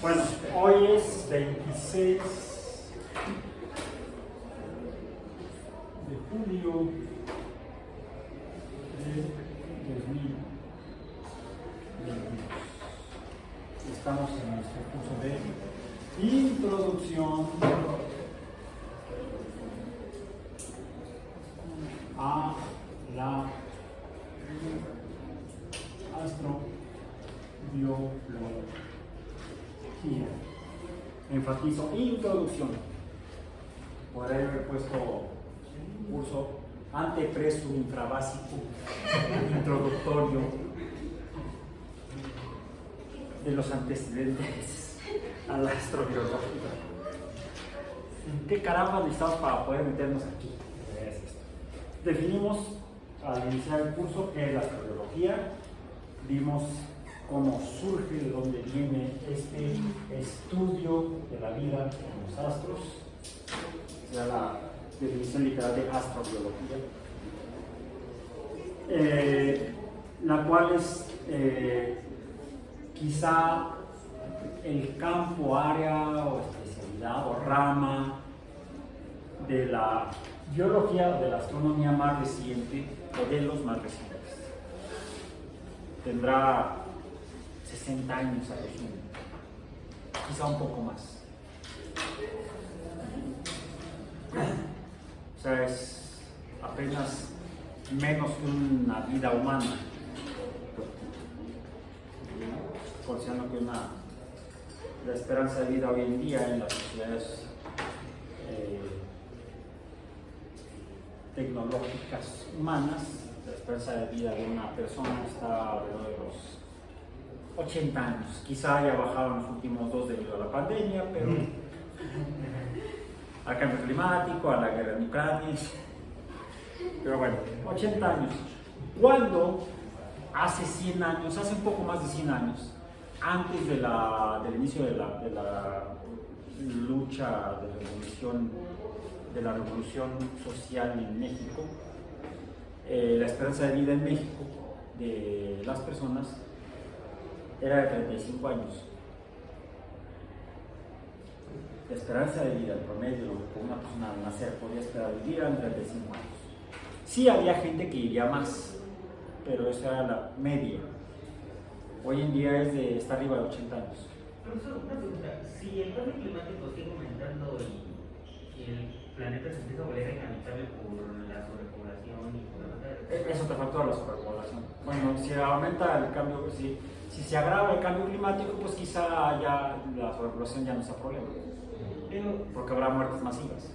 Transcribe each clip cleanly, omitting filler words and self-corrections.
Bueno, hoy es 26 de julio de 2022. Estamos en nuestro curso de introducción a la astrobiología. Enfatizo introducción. Podría haber puesto curso antepreso, infrabásico, introductorio de los antecedentes a la astrobiología. ¿Qué caramba necesitamos para poder meternos aquí? Definimos al iniciar el curso qué es la astrobiología, vimos cómo surge, de dónde viene este estudio de la vida en los astros, ya la definición literal de astrobiología, la cual es quizá el campo, área o especialidad o rama de la biología o de la astronomía más reciente o de los más recientes. Tendrá 60 años a resumen, quizá un poco más. O sea, es apenas menos que una vida humana, considerando que la esperanza de vida hoy en día en las sociedades tecnológicas humanas, la esperanza de vida de una persona está alrededor de los 80 años. Quizá haya bajado en los últimos 2 debido a la pandemia, pero al cambio climático, a la guerra en Ucrania. Pero bueno, 80 años. Cuando hace 100 años, hace un poco más de 100 años, antes del inicio de la lucha de la revolución social en México, la esperanza de vida en México de las personas era de 35 años. La esperanza de vida, el promedio, con una persona al nacer podía esperar vivir eran 35 años. Sí había gente que vivía más, pero esa era la media. Hoy en día está arriba de 80 años. Profesor, una pregunta. Si el cambio climático sigue aumentando y el planeta se empieza a volver inhabitable por la sobrepoblación y por la falta de... Eso te faltó la sobrepoblación. Bueno, si aumenta el cambio, si se agrava el cambio climático, pues quizá ya la sobrepoblación ya no sea problema. Porque habrá muertes masivas.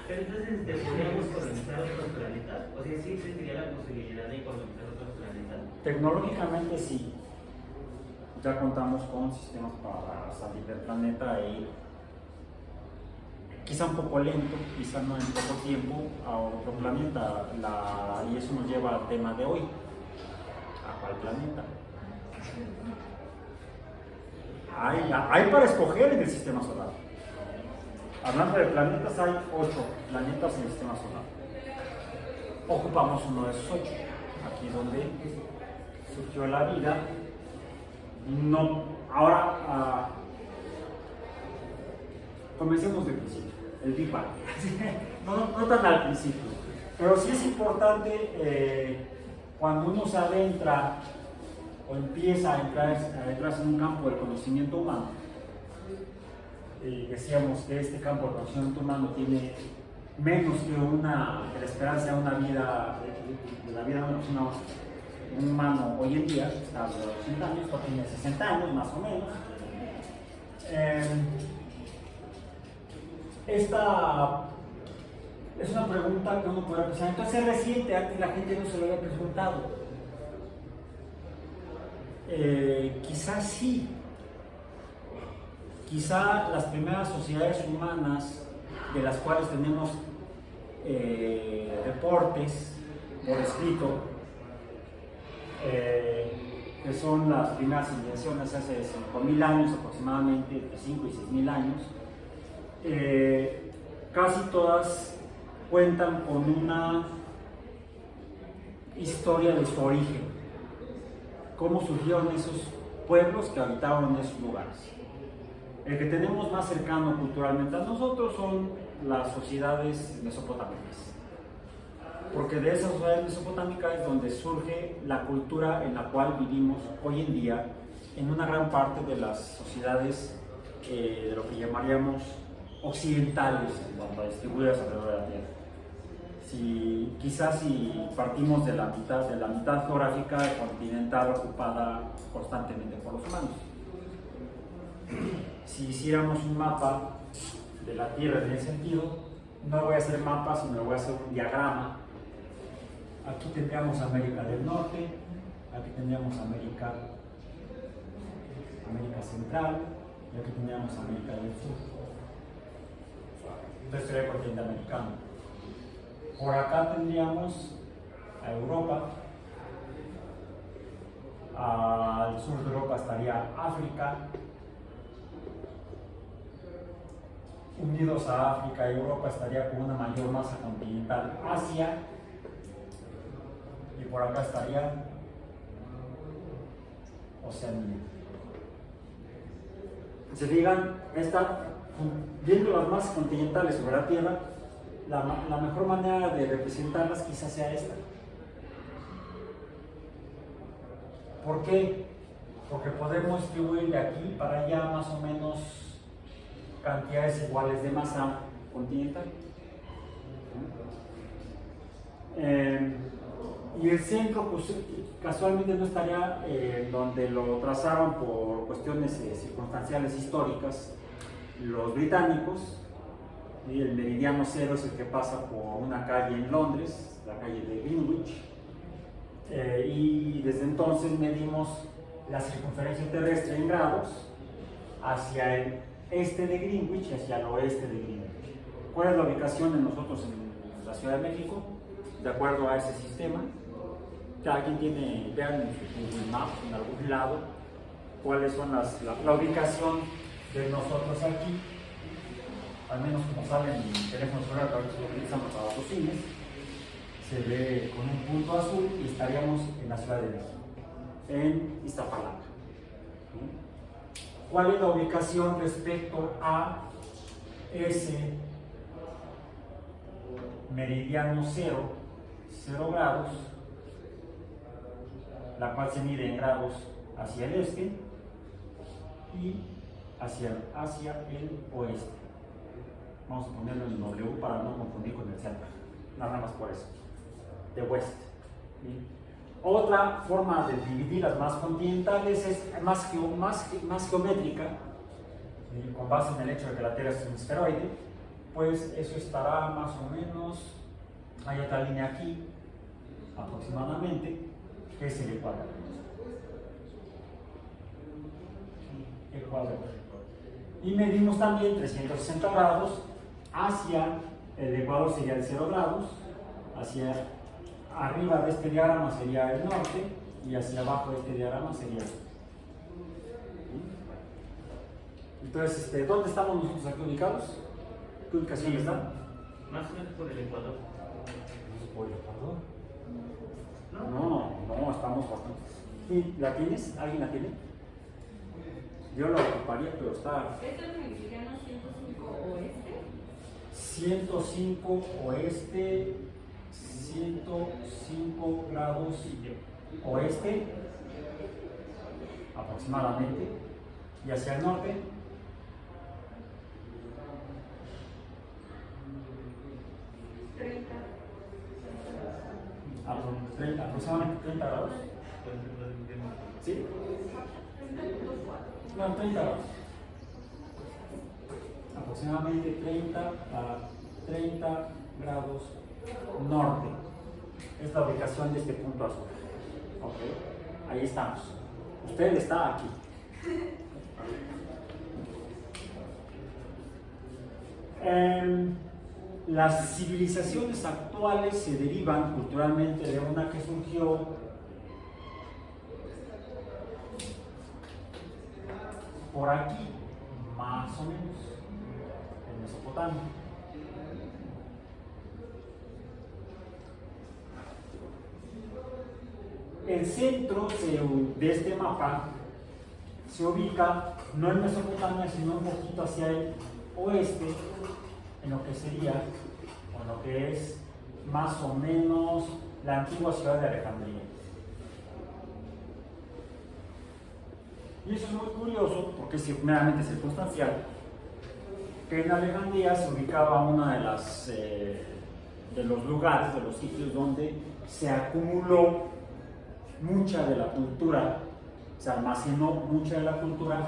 Pero entonces, ¿podríamos colonizar otros planetas? O sea, ¿sí existiría la posibilidad de colonizar otros planetas? Tecnológicamente sí. Ya contamos con sistemas para salir del planeta y quizá un poco lento, quizá no en poco tiempo, a otro planeta. Y eso nos lleva al tema de hoy. ¿A cuál planeta? Hay para escoger en el sistema solar. Hablando de planetas, hay 8 planetas en el sistema solar. Ocupamos uno de esos 8. Aquí es donde surgió la vida. No, ahora comencemos del principio, el Big Bang. no tan al principio, pero sí es importante cuando uno se adentra o empieza a entrar en un campo del conocimiento humano. Decíamos que este campo del conocimiento humano tiene menos que la esperanza de una vida, de la vida de una persona. Un humano hoy en día está de 80 años, esto tiene 60 años más o menos. Esta es una pregunta que uno puede pensar, entonces es reciente, antes la gente no se lo había preguntado. Quizás sí, quizá las primeras sociedades humanas de las cuales tenemos reportes por escrito, que son las primeras civilizaciones hace 5.000 años aproximadamente, entre 5 y 6.000 años, casi todas cuentan con una historia de su origen, cómo surgieron esos pueblos que habitaban en esos lugares. El que tenemos más cercano culturalmente a nosotros son las sociedades mesopotámicas, porque de esas sociedades mesopotámicas es donde surge la cultura en la cual vivimos hoy en día en una gran parte de las sociedades de lo que llamaríamos occidentales en cuanto a distribuidas alrededor de la Tierra. Quizás si partimos de la mitad geográfica continental ocupada constantemente por los humanos. Si hiciéramos un mapa de la Tierra en ese sentido, no voy a hacer mapas, sino voy a hacer un diagrama. Aquí tendríamos América del Norte, aquí tendríamos América Central y aquí tendríamos América del Sur. Entonces sería el continente americano. Por acá tendríamos a Europa, al sur de Europa estaría África, unidos a África y Europa estaría con una mayor masa continental Asia, y por acá estaría Oceanía. Se digan, viendo las masas continentales sobre la Tierra, la mejor manera de representarlas quizás sea esta. ¿Por qué? Porque podemos distribuir de aquí para allá más o menos cantidades iguales de masa continental. Y el centro, pues casualmente no estaría donde lo trazaron por cuestiones circunstanciales históricas los británicos. Y el meridiano cero es el que pasa por una calle en Londres, la calle de Greenwich, y desde entonces medimos la circunferencia terrestre en grados hacia el este de Greenwich y hacia el oeste de Greenwich. ¿Cuál es la ubicación de nosotros en la Ciudad de México? De acuerdo a ese sistema, cada quien tiene, vean en su Google Maps en algún lado, cuáles son la ubicación de nosotros aquí. Al menos como sale en mi teléfono celular, que ahorita lo utilizamos para los cines, se ve con un punto azul y estaríamos en la Ciudad de México, en Iztapalapa. ¿Cuál es la ubicación respecto a ese meridiano 0 grados, la cual se mide en grados hacia el este y hacia el oeste? Vamos a ponerlo en W para no confundir con el centro, nada más por eso, de west. ¿Sí? Otra forma de dividir las masas continentales es más geométrica, ¿sí? Con base en el hecho de que la Tierra es un esferoide, pues eso estará más o menos, hay otra línea aquí, aproximadamente, que es el Ecuador. Y medimos también 360 grados hacia el Ecuador, sería el 0 grados, hacia arriba de este diagrama sería el norte y hacia abajo de este diagrama sería el sur. Entonces, ¿dónde estamos nosotros aquí ubicados? ¿Qué ubicación está? Más o menos por el Ecuador. ¿Por el Ecuador? No, estamos bastante. ¿Y la tienes? ¿Alguien la tiene? Yo la ocuparía, pero está... ¿Es el meridiano 105 oeste? 105 oeste, 105 grados oeste, aproximadamente, y hacia el norte, aproximadamente 30 grados. ¿Sí? No, 30 grados. Aproximadamente 30 grados norte. Es la ubicación de este punto azul. ¿Ok? Ahí estamos. Usted está aquí. Las civilizaciones actuales se derivan culturalmente de una que surgió por aquí, más o menos, en Mesopotamia. El centro de este mapa se ubica no en Mesopotamia, sino un poquito hacia el oeste, en lo que sería, o en lo que es más o menos la antigua ciudad de Alejandría. Y eso es muy curioso, porque es meramente circunstancial, que en Alejandría se ubicaba una de las de los lugares, de los sitios donde se acumuló mucha de la cultura, se almacenó mucha de la cultura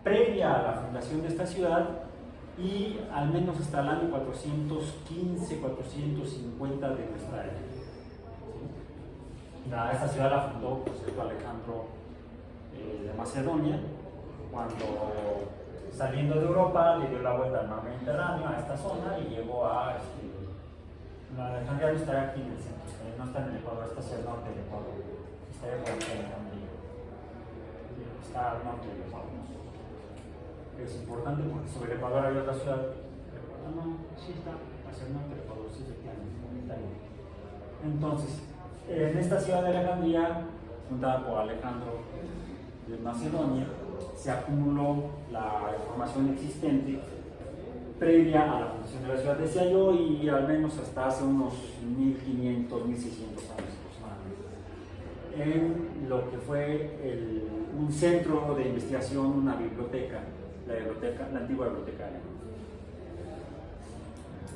previa a la fundación de esta ciudad y al menos hasta el año 415, 450 de nuestra era. ¿Sí? Esta ciudad la fundó, por cierto, Alejandro de Macedonia, cuando saliendo de Europa le dio la vuelta al mar Mediterráneo, a esta zona, y llegó a la Alejandría no está aquí en el centro, no está en el Ecuador, está hacia el norte del Ecuador, está por aquí en Alejandría, está al norte del Ecuador. Es importante porque sobre el Ecuador hay otra ciudad, no, sí está hacia el norte del Ecuador, sí, efectivamente, en Italia. Entonces, en esta ciudad de Alejandría, fundada por Alejandro de Macedonia, se acumuló la información existente previa a la fundación de la ciudad, decía yo, y al menos hasta hace unos 1500, 1600 años aproximadamente, en lo que fue un centro de investigación, una biblioteca, la antigua biblioteca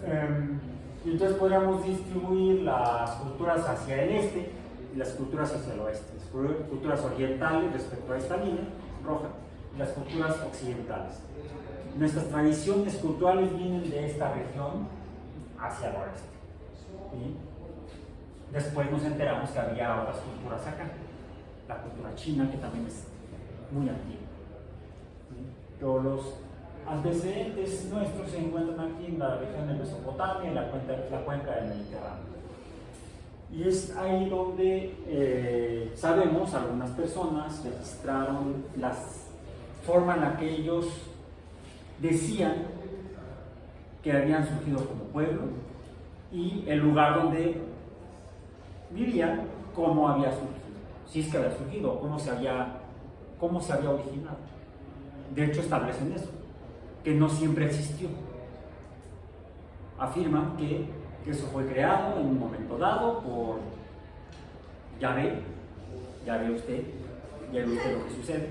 alemana. Y entonces podríamos distribuir las culturas hacia el este y las culturas hacia el oeste, las culturas orientales respecto a esta línea roja y las culturas occidentales. Nuestras tradiciones culturales vienen de esta región hacia el oeste. ¿Sí? Después nos enteramos que había otras culturas acá, la cultura china, que también es muy antigua. ¿Sí? Pero los antecedentes nuestros se encuentran aquí en la región de Mesopotamia, en la cuenca del Mediterráneo. Y es ahí donde sabemos, algunas personas registraron la forma en la que ellos decían que habían surgido como pueblo y el lugar donde vivían, cómo había surgido, si es que había surgido, cómo se había originado. De hecho, establecen eso, que no siempre existió. Afirman que eso fue creado en un momento dado por Yahvé, ya ve usted lo que sucede,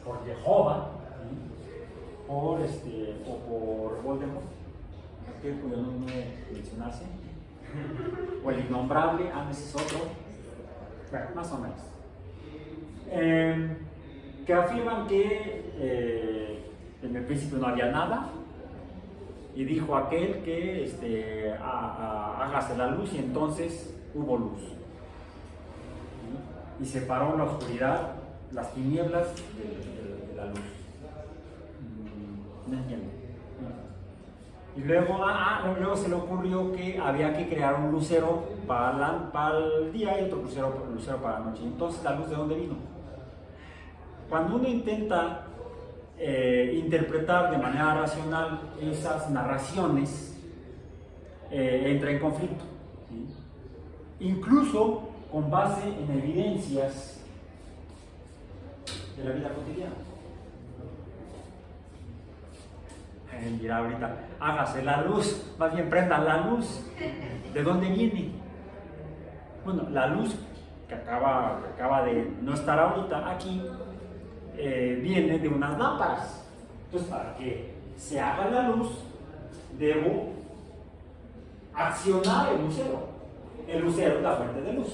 por Jehová, ¿sí? O por Voldemort, que cuyo nombre mencionarse, o el innombrable, ese es otro, bueno, más o menos, que afirman que en el principio no había nada, y dijo aquel que hágase la luz, y entonces hubo luz. ¿Sí? Y separó la oscuridad, las tinieblas de la luz. No entiendo. Y luego se le ocurrió que había que crear un lucero para el día y otro lucero para la noche. Entonces, ¿la luz de dónde vino? Cuando uno intenta interpretar de manera racional esas narraciones, entra en conflicto, ¿sí? Incluso con base en evidencias de la vida cotidiana. Dirá ahorita, hágase la luz, más bien prendan la luz. ¿De dónde viene? Bueno, la luz que acaba de no estar ahorita aquí, viene de unas lámparas. Entonces, para que se haga la luz, debo accionar el lucero. El lucero es la fuente de luz.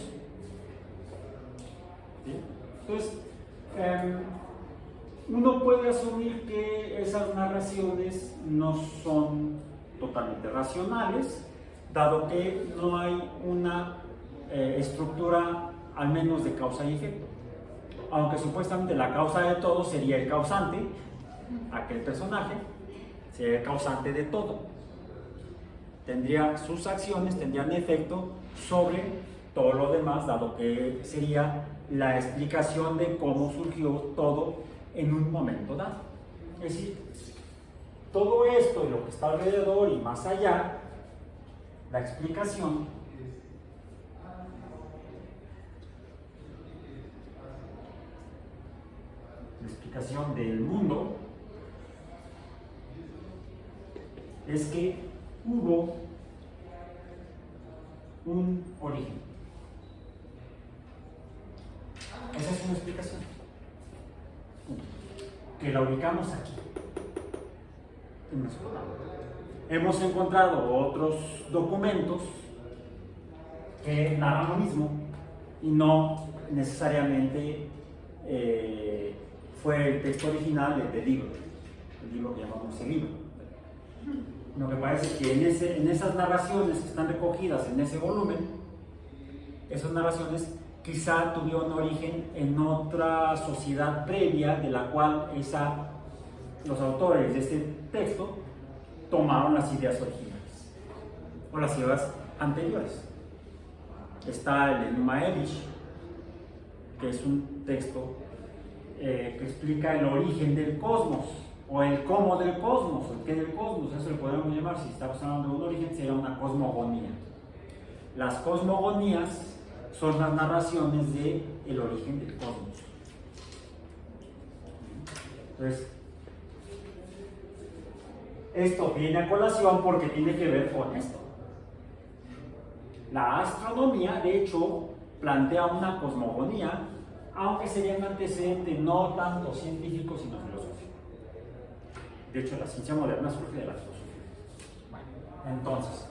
¿Sí? Entonces, uno puede asumir que esas narraciones no son totalmente racionales, dado que no hay una estructura, al menos de causa y efecto. Aunque supuestamente la causa de todo sería el causante, aquel personaje sería el causante de todo. Tendría sus acciones, tendrían efecto sobre todo lo demás, dado que sería la explicación de cómo surgió todo en un momento dado. Es decir, todo esto y lo que está alrededor y más allá, la explicación la explicación del mundo, es que hubo un origen. Esa es una explicación. Que la ubicamos aquí, en Mesopotamia. Hemos encontrado otros documentos que narran lo mismo y no necesariamente fue el texto original del libro, el libro que llamamos el libro. Lo que parece que en esas narraciones que están recogidas en ese volumen, esas narraciones quizá tuvieron origen en otra sociedad previa de la cual los autores de este texto tomaron las ideas originales o las ideas anteriores. Está el Enuma Elish, que es un texto que explica el origen del cosmos o el cómo del cosmos, el qué del cosmos, eso lo podemos llamar, si estamos hablando de un origen, sería una cosmogonía. Las cosmogonías son las narraciones del origen del cosmos. Entonces, esto viene a colación porque tiene que ver con esto. La astronomía, de hecho, plantea una cosmogonía, aunque sería un antecedente no tanto científico, sino filosófico. De hecho, la ciencia moderna surge de la filosofía. Bueno, entonces,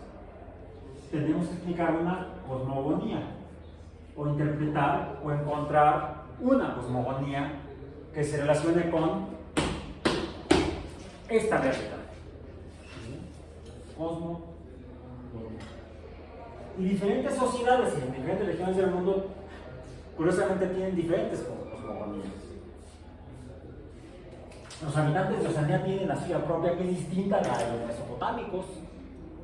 tenemos que explicar una cosmogonía, o interpretar o encontrar una cosmogonía que se relacione con esta realidad. Cosmogonía. Y diferentes sociedades en diferentes regiones del mundo, curiosamente, tienen diferentes cosmogonías. Los habitantes de Oceanía tienen la suya propia, que es distinta a la de los mesopotámicos,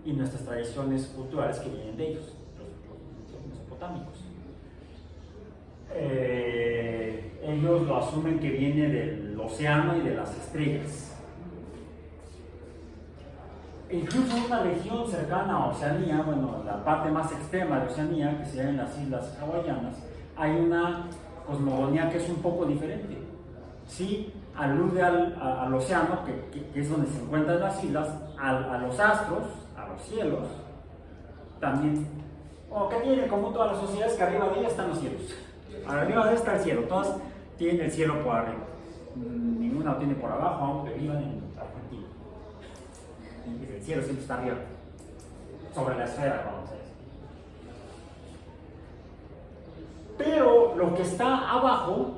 y nuestras tradiciones culturales que vienen de ellos, los mesopotámicos. Ellos lo asumen que viene del océano y de las estrellas. E incluso una región cercana a Oceanía, bueno, la parte más extrema de Oceanía, que sería en las islas hawaianas, hay una cosmogonía que es un poco diferente. Sí, alude al océano, que es donde se encuentran las islas, a los astros, a los cielos, también, o que tiene como todas las sociedades que arriba de ellas están los cielos. Arriba de está el cielo, todas tienen el cielo por arriba, ninguna lo tiene por abajo, aunque vivan en Argentina. El cielo siempre está arriba, sobre la esfera, vamos a decir. Pero lo que está abajo,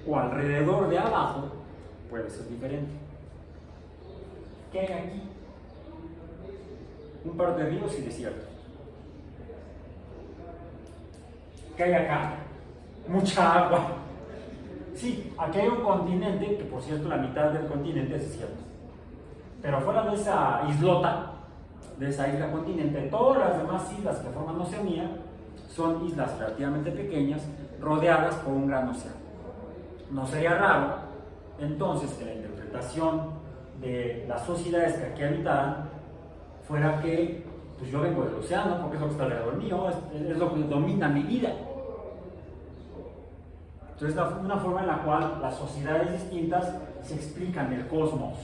o alrededor de abajo, puede ser diferente. ¿Qué hay aquí? Un par de ríos y desiertos. ¿Qué hay acá? Mucha agua. Sí, aquí hay un continente, que por cierto la mitad del continente es desierto. Pero fuera de esa islota, de esa isla continente, todas las demás islas que forman Oceanía son islas relativamente pequeñas, rodeadas por un gran océano. No sería raro, entonces, que la interpretación de las sociedades que aquí habitaran fuera que, pues yo vengo del océano, porque es lo que está alrededor mío, es lo que domina mi vida. Entonces, una forma en la cual las sociedades distintas se explican el cosmos.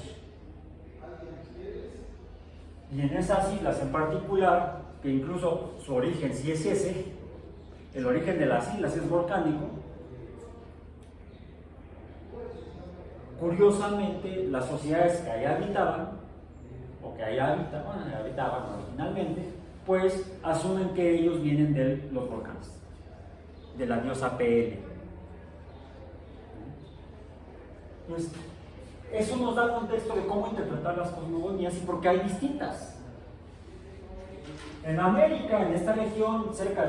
Y en esas islas en particular, que incluso su origen sí es ese, el origen de las islas es volcánico, curiosamente las sociedades que ahí habitaban, o que ahí habitaban originalmente, pues asumen que ellos vienen de los volcanes, de la diosa PL. Entonces, eso nos da contexto de cómo interpretar las cosmogonías y por qué hay distintas. En América, en esta región,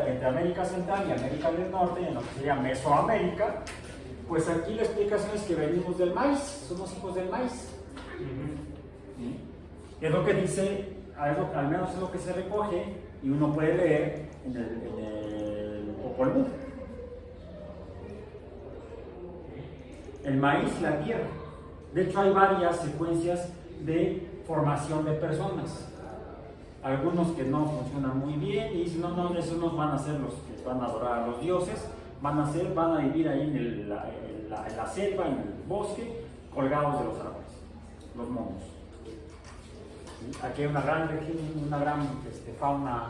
entre América Central y América del Norte, en lo que sería Mesoamérica, pues aquí la explicación es que venimos del maíz, somos hijos del maíz. Es lo que dice, al menos es lo que se recoge y uno puede leer en el Popol Vuh. El maíz, la tierra. De hecho, hay varias secuencias de formación de personas. Algunos que no funcionan muy bien y dicen, esos no van a ser los que van a adorar a los dioses, van a vivir ahí en en la selva, en el bosque, colgados de los árboles, los monos. ¿Sí? Aquí hay una gran fauna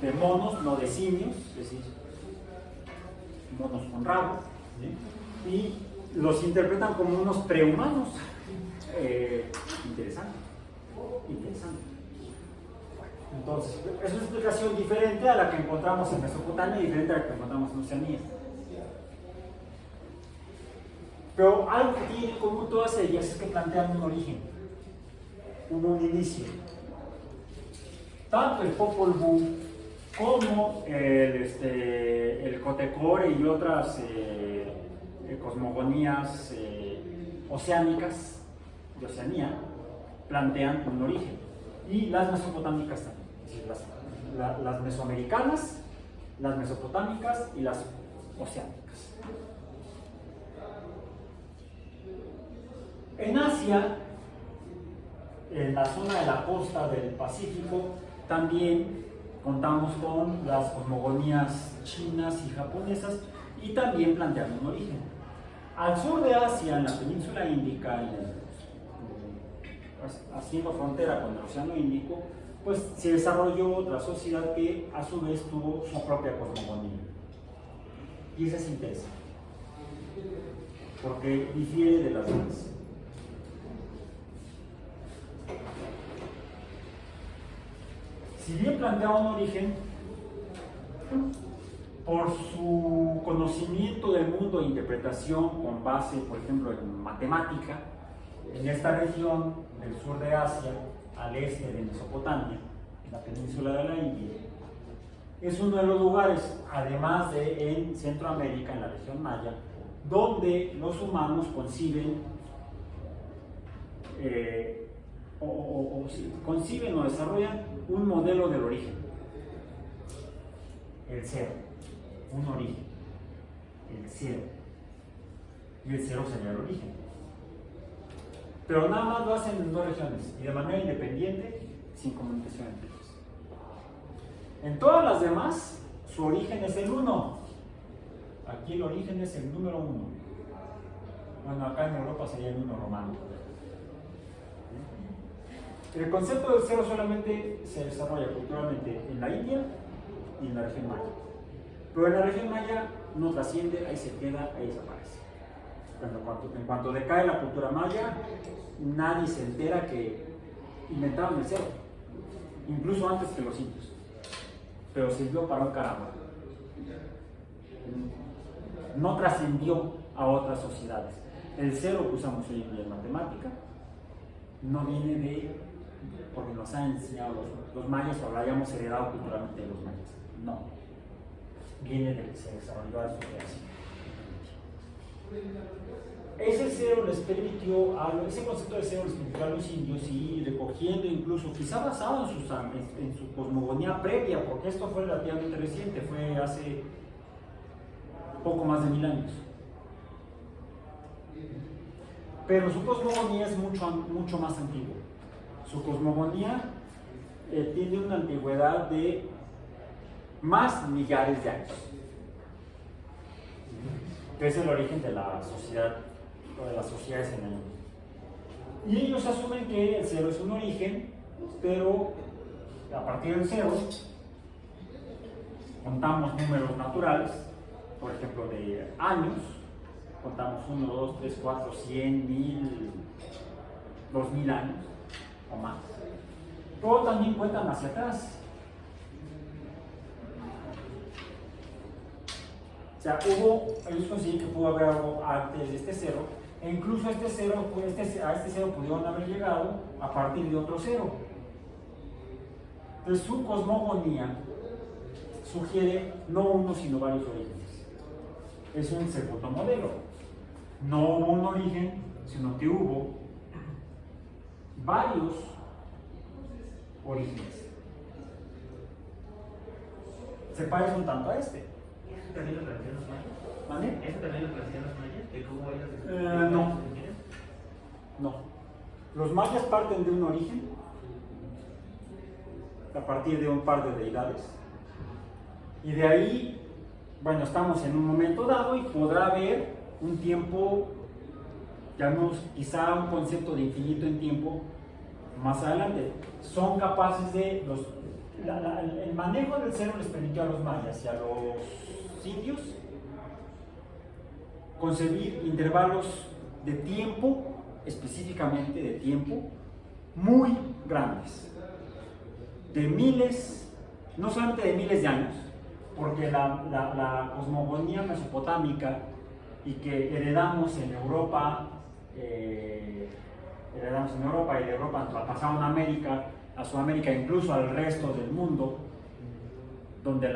de monos, no de simios, es decir, monos con rabo, ¿sí? Y los interpretan como unos prehumanos. Interesante. Entonces, es una explicación diferente a la que encontramos en Mesopotamia y diferente a la que encontramos en Oceanía. Pero algo que tiene en común todas ellas es que plantean un origen, un inicio. Tanto el Popol Vuh como el Cotecore y otras cosmogonías oceánicas de Oceanía plantean un origen. Y las mesopotámicas también. Es decir, las mesoamericanas, las mesopotámicas y las oceánicas. En Asia, en la zona de la costa del Pacífico, también contamos con las cosmogonías chinas y japonesas y también plantean un origen. Al sur de Asia, en la península índica, haciendo frontera con el Océano Índico, pues se desarrolló otra sociedad que a su vez tuvo su propia cosmogonía. Y eso es interesante, porque difiere de las demás. Si bien planteaba un origen, por su conocimiento del mundo e interpretación con base, por ejemplo, en matemática, en esta región del sur de Asia, al este de Mesopotamia, en la península de la India, es uno de los lugares, además de en Centroamérica, en la región maya, donde los humanos conciben o desarrollan un modelo del origen, el cero, un origen, el cero, y el cero sería el origen. Pero nada más lo hacen en dos regiones y de manera independiente, sin comunicación entre ellos. En todas las demás, su origen es el 1. Aquí el origen es el número 1. Bueno, acá en Europa sería el 1 romano. El concepto del cero solamente se desarrolla culturalmente en la India y en la región maya. Pero en la región maya no trasciende, ahí se queda, ahí desaparece. En cuanto decae la cultura maya, nadie se entera que inventaron el cero, incluso antes que los indios. Pero sirvió para un caramba. No trascendió a otras sociedades. El cero que usamos hoy en día en matemática no viene porque nos han enseñado los mayas o lo hayamos heredado culturalmente de los mayas. No. Viene de que se desarrolló a su creación. Ese cero les permitió, ese concepto de cero les permitió a los indios ir recogiendo, incluso quizá basado en su cosmogonía previa, porque esto fue relativamente reciente, fue hace poco más de 1000 años. Pero su cosmogonía es mucho más antigua. Su cosmogonía tiene una antigüedad de más millares de años, que es el origen de la sociedad o de las sociedades en el mundo. Y ellos asumen que el cero es un origen, pero a partir del cero contamos números naturales, por ejemplo de años, contamos 1, 2, 3, 4, 100, 1000, 2000 años o más. Pero también cuentan hacia atrás. O sea, ellos consideran que pudo haber algo antes de este cero, e incluso a este cero pudieron haber llegado a partir de otro cero. Entonces su cosmogonía sugiere no uno sino varios orígenes. Es un segundo modelo. No hubo un origen, sino que hubo varios orígenes. Se parece un tanto a este. ¿Eso también lo plantean los mayas? ¿Vale? ¿Eso también lo plantean los mayas? ¿De que hubo varios? No. Los mayas parten de un origen a partir de un par de deidades y de ahí bueno, estamos en un momento dado y podrá haber un tiempo, llamemos quizá un concepto de infinito en tiempo más adelante. Son capaces de, el manejo del cero les permitió a los mayas y a los indios concebir intervalos de tiempo, específicamente de tiempo, muy grandes, de miles, no solamente de miles de años, porque la cosmogonía mesopotámica y que heredamos en Europa, y de Europa pasaron a América, a Sudamérica, incluso al resto del mundo, donde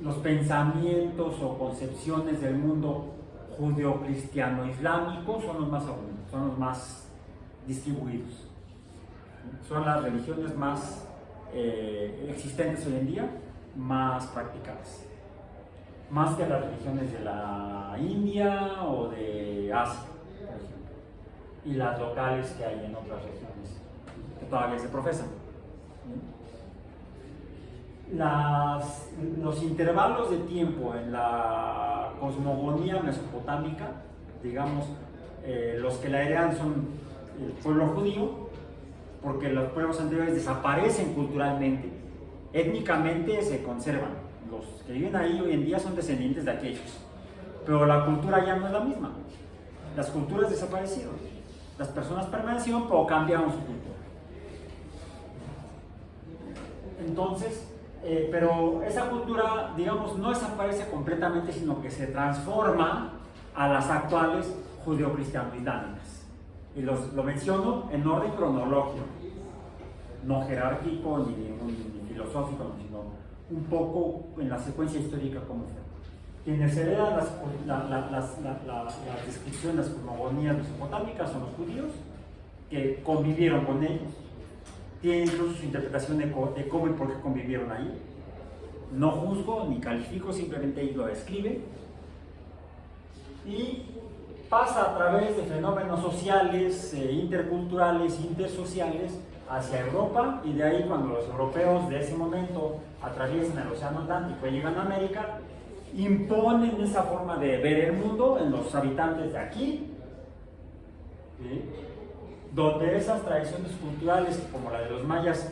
los pensamientos o concepciones del mundo judeo-cristiano-islámico son los más abundantes, son los más distribuidos. Son las religiones más existentes hoy en día, más practicadas. Más que las religiones de la India o de Asia, por ejemplo. Y las locales que hay en otras regiones que todavía se profesan. Los intervalos de tiempo en la cosmogonía mesopotámica, digamos, los que la heredan son el pueblo judío, porque los pueblos anteriores desaparecen culturalmente, étnicamente se conservan. Los que viven ahí hoy en día son descendientes de aquellos, pero la cultura ya no es la misma. Las culturas desaparecieron, las personas permanecieron, pero cambiaron su cultura. Entonces, pero esa cultura, digamos, no desaparece completamente, sino que se transforma a las actuales judeo-cristiano-islámicas. Y lo menciono en orden cronológico, no jerárquico ni filosófico, sino un poco en la secuencia histórica como fue. Quienes heredan las descripciones, las cosmogonías mesopotámicas son los judíos, que convivieron con ellos, tienen incluso su interpretación de cómo y por qué convivieron ahí. No juzgo ni califico, simplemente ellos lo describen. Y pasa a través de fenómenos sociales, interculturales, intersociales, hacia Europa, y de ahí cuando los europeos de ese momento atraviesan el Océano Atlántico y llegan a América, imponen esa forma de ver el mundo en los habitantes de aquí, ¿sí? Donde esas tradiciones culturales, como la de los mayas,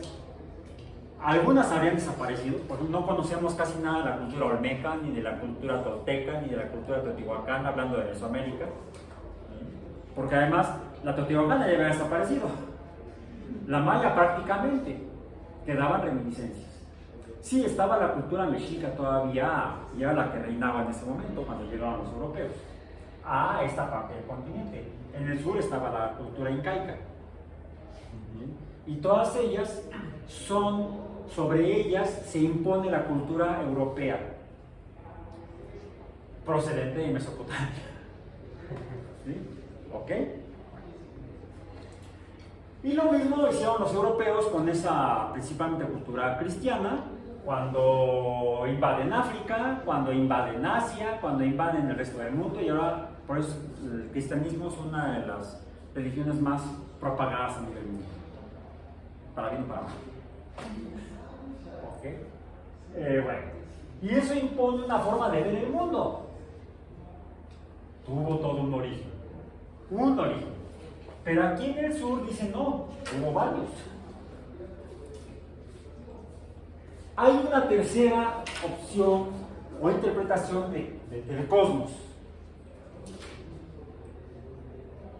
algunas habían desaparecido, porque no conocíamos casi nada de la cultura olmeca, ni de la cultura tolteca, ni de la cultura teotihuacana, hablando de Mesoamérica, ¿sí? Porque además la teotihuacana ya había desaparecido. La maya prácticamente, quedaban reminiscencias. Sí, estaba la cultura mexica todavía, y era la que reinaba en ese momento cuando llegaban los europeos a esta parte del continente. En el sur estaba la cultura incaica. Y todas ellas sobre ellas se impone la cultura europea, procedente de Mesopotamia. ¿Sí? ¿Ok? Y lo mismo hicieron los europeos con esa principalmente cultura cristiana, cuando invaden África, cuando invaden Asia, cuando invaden el resto del mundo, y ahora por eso el cristianismo es una de las religiones más propagadas a nivel mundial, para bien o para mal. ¿Okay? Bueno, y eso impone una forma de ver el mundo. Tuvo todo un origen. Pero aquí en el sur dicen no, hubo varios. Hay una tercera opción o interpretación del cosmos.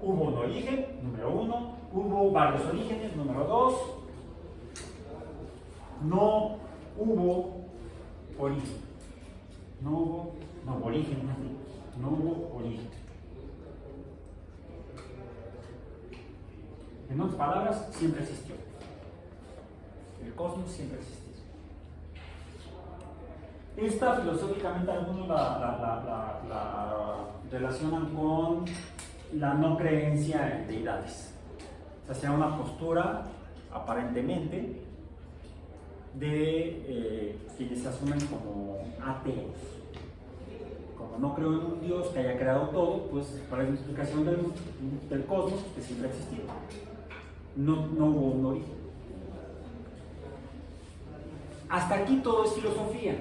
Hubo un origen, número 1, hubo varios orígenes, número 2, no hubo origen. No hubo origen. En otras palabras, siempre existió. El cosmos siempre existió. Esta filosóficamente algunos la relacionan con la no creencia en deidades. O sea, una postura aparentemente de quienes se asumen como ateos. Como no creo en un Dios que haya creado todo, pues para la explicación del cosmos que siempre ha existido. No hubo un origen. Hasta aquí todo es filosofía.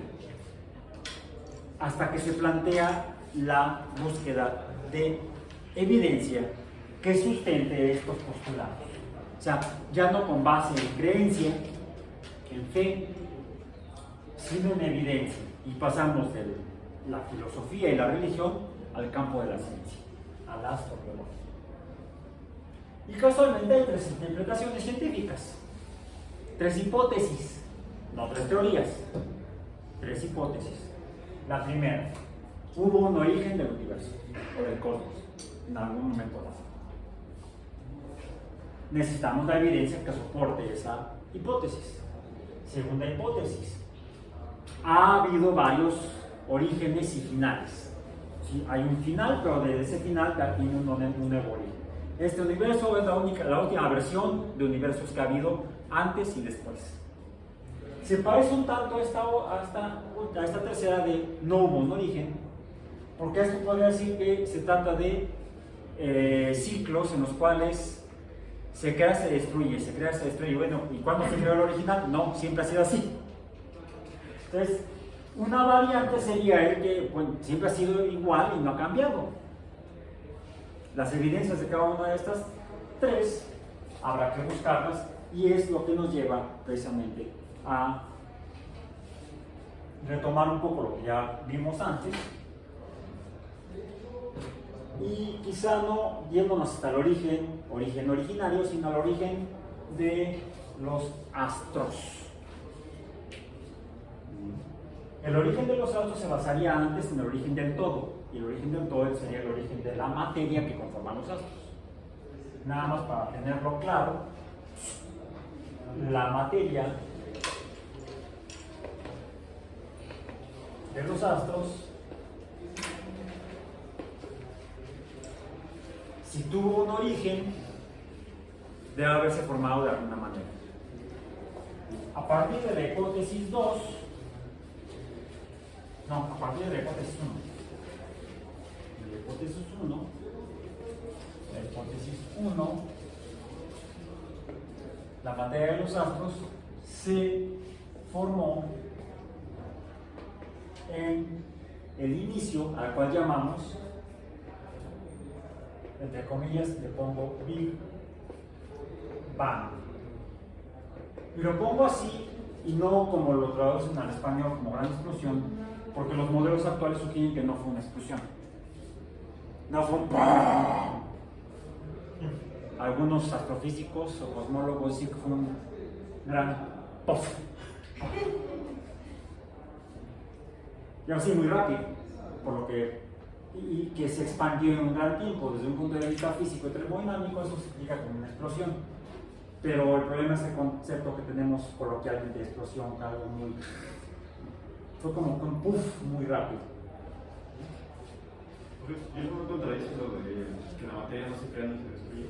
hasta que se plantea la búsqueda de evidencia que sustente estos postulados. O sea, ya no con base en creencia, en fe, sino en evidencia. Y pasamos de la filosofía y la religión al campo de la ciencia, a la astrobiología. Y casualmente hay tres interpretaciones científicas, tres hipótesis, no tres teorías, tres hipótesis. La primera, hubo un origen del universo o del cosmos en algún momento dado. Necesitamos la evidencia que soporte esa hipótesis. Segunda hipótesis, ha habido varios orígenes y finales. ¿Sí? Hay un final, pero de ese final tiene un nuevo origen. Este universo es la última versión de universos que ha habido antes y después. Se parece un tanto a esta tercera de no hubo un origen, porque esto podría decir que se trata de ciclos en los cuales se crea, se destruye, se crea, se destruye. Bueno, ¿y cuándo se creó el original? No, siempre ha sido así. Entonces, una variante sería el que siempre ha sido igual y no ha cambiado. Las evidencias de cada una de estas tres habrá que buscarlas y es lo que nos lleva precisamente a retomar un poco lo que ya vimos antes y quizá no yéndonos hasta el origen originario, sino al origen de los astros. El origen de los astros se basaría antes en el origen del todo, y el origen del todo sería el origen de la materia que conforma los astros. Nada más para tenerlo claro, la materia de los astros, si tuvo un origen, debe haberse formado de alguna manera. A partir de la hipótesis 2, a partir de la hipótesis 1, la materia de los astros se formó en el inicio, al cual llamamos, entre comillas, le pongo Big Bang. Y lo pongo así y no como lo traducen al español como gran explosión, porque los modelos actuales sugieren que no fue una explosión. No fue un ¡pam! Algunos astrofísicos o cosmólogos dicen que fue un gran ¡puff! Y así muy rápido, por lo que y que se expandió en un gran tiempo. Desde un punto de vista físico y termodinámico, eso se explica como una explosión. Pero el problema es el concepto que tenemos coloquialmente de explosión, algo muy. Fue como un puff muy rápido. ¿Y eso no contradice lo de que la materia no se crea ni se destruye?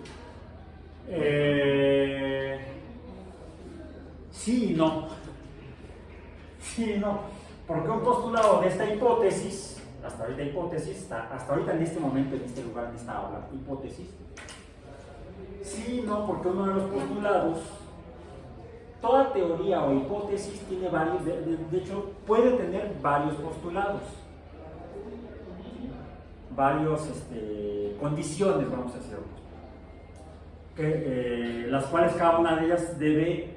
Sí y no. Sí y no. Porque un postulado de esta hipótesis, hasta ahorita en este momento, en este lugar, en esta aula, hipótesis, sí y no, porque uno de los postulados, toda teoría o hipótesis tiene varios, de hecho, puede tener varios postulados, varios condiciones, vamos a decirlo, las cuales cada una de ellas debe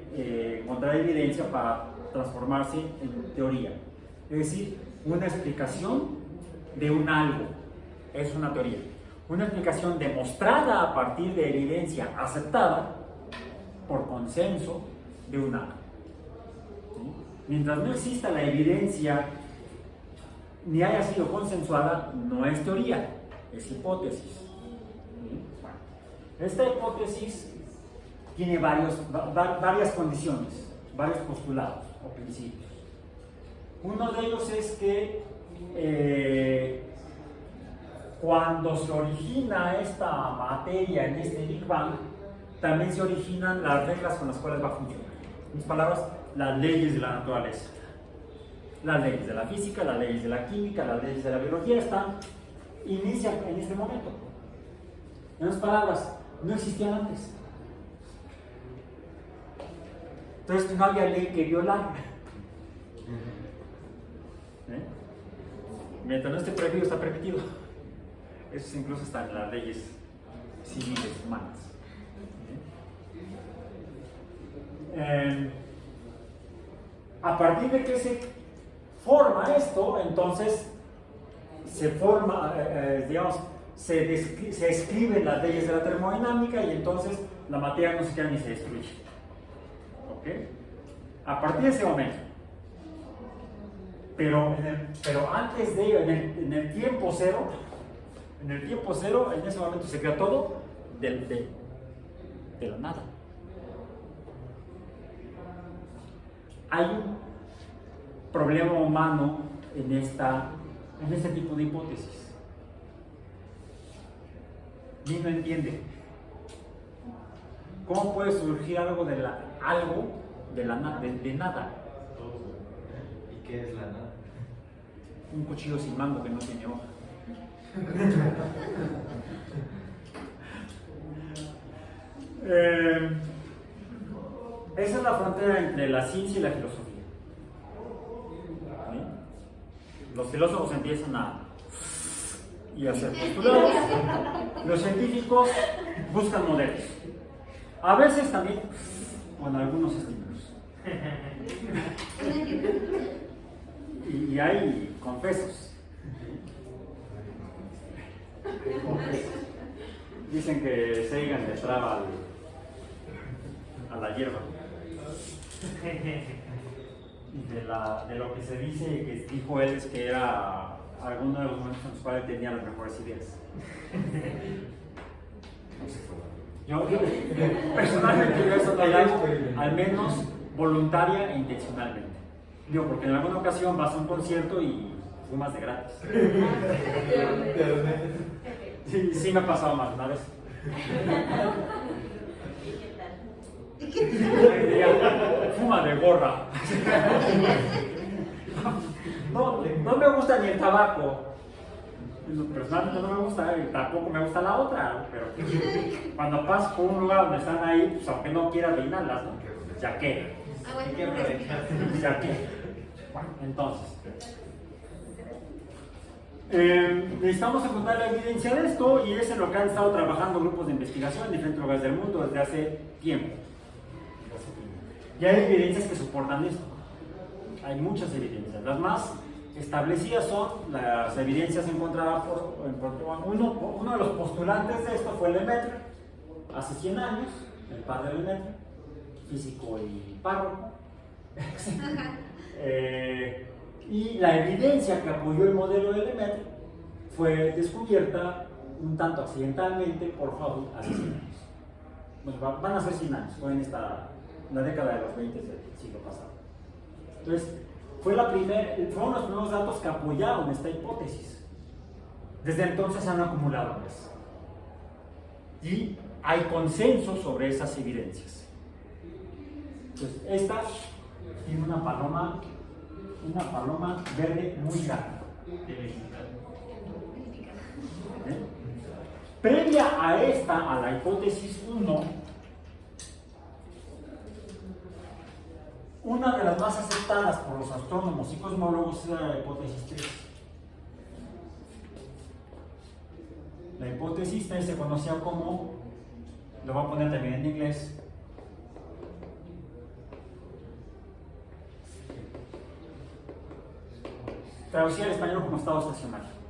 encontrar evidencia para transformarse en teoría. Es decir, una explicación de un algo es una teoría. Una explicación demostrada a partir de evidencia aceptada por consenso de un algo. ¿Sí? Mientras no exista la evidencia ni haya sido consensuada, no es teoría, es hipótesis. ¿Sí? Bueno, esta hipótesis tiene varias condiciones, varios postulados o principios. Uno de ellos es que cuando se origina esta materia en este Big Bang, también se originan las reglas con las cuales va a funcionar. En mis palabras, las leyes de la naturaleza. Las leyes de la física, las leyes de la química, las leyes de la biología inician en este momento. En otras palabras, no existían antes. Entonces no había ley que violar. Mientras no esté prohibido, está permitido. Eso incluso está en las leyes civiles humanas. A partir de que se forma esto, entonces se forma, digamos, se escriben las leyes de la termodinámica y entonces la materia no se queda ni se destruye. ¿Ok? A partir de ese momento. Pero antes de ello, en el tiempo cero, en ese momento se crea todo de la nada. Hay un problema humano en este tipo de hipótesis. Ni no entiende. ¿Cómo puede surgir algo de nada? ¿Y qué es la nada? Un cuchillo sin mango que no tiene hoja. Esa es la frontera entre la ciencia y la filosofía. ¿Sí? Los filósofos empiezan a hacer postulados, los científicos buscan modelos. A veces también con algunos estímulos. Y hay confesos. Dicen que Sagan le traba a la hierba. De lo que se dice que dijo él es que era alguno de los momentos en los cuales tenía las mejores ideas. Yo personalmente yo eso lo hago, al menos voluntaria e intencionalmente. Digo, porque en alguna ocasión vas a un concierto y fumas de gratis. Sí me ha pasado más una vez. Fuma de gorra. No me gusta ni el tabaco. Personalmente no me gusta, y tampoco me gusta la otra, pero cuando pasas por un lugar donde están ahí, pues aunque no quieras reinarlas, ¿no? Ya que. Ya que. Bueno, entonces. Necesitamos encontrar la evidencia de esto y es en lo que han estado trabajando grupos de investigación en diferentes lugares del mundo desde hace tiempo. Y hay evidencias que soportan esto. Hay muchas evidencias. Las más establecidas son las evidencias encontradas por uno de los postulantes de esto fue Lemaitre, hace 100 años, el padre de Lemaitre, físico y párroco. Y la evidencia que apoyó el modelo de Lemaitre fue descubierta un tanto accidentalmente por Hubble hace 100 años. Bueno, van a ser 100 años, fue en la década de los 20 del siglo pasado. Entonces, fueron los primeros datos que apoyaron esta hipótesis. Desde entonces han acumulado más. Y hay consenso sobre esas evidencias. Entonces, esta tiene una paloma verde muy grande. Previa a la hipótesis 1, una de las más aceptadas por los astrónomos y cosmólogos es la hipótesis 3. La hipótesis 3 se conocía como, lo voy a poner también en inglés, traducida al español como estado estacionario.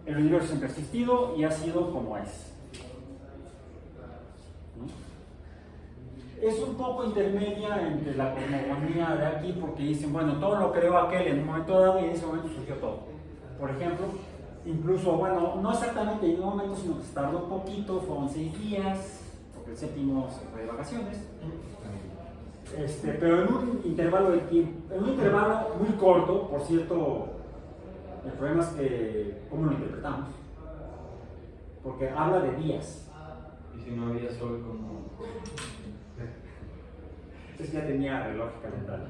El universo siempre ha existido y ha sido como es. Es un poco intermedia entre la cosmogonía de aquí porque dicen, bueno, todo lo creó aquel en un momento dado y en ese momento surgió todo. Por ejemplo, incluso, bueno, no exactamente en un momento, sino que se tardó un poquito, fueron 6 días, porque el séptimo se fue de vacaciones. Pero en un intervalo de tiempo, en un intervalo muy corto, por cierto, el problema es que, ¿cómo lo interpretamos? Porque habla de días. Y si no había sol, como. Entonces ya tenía reloj y calendario.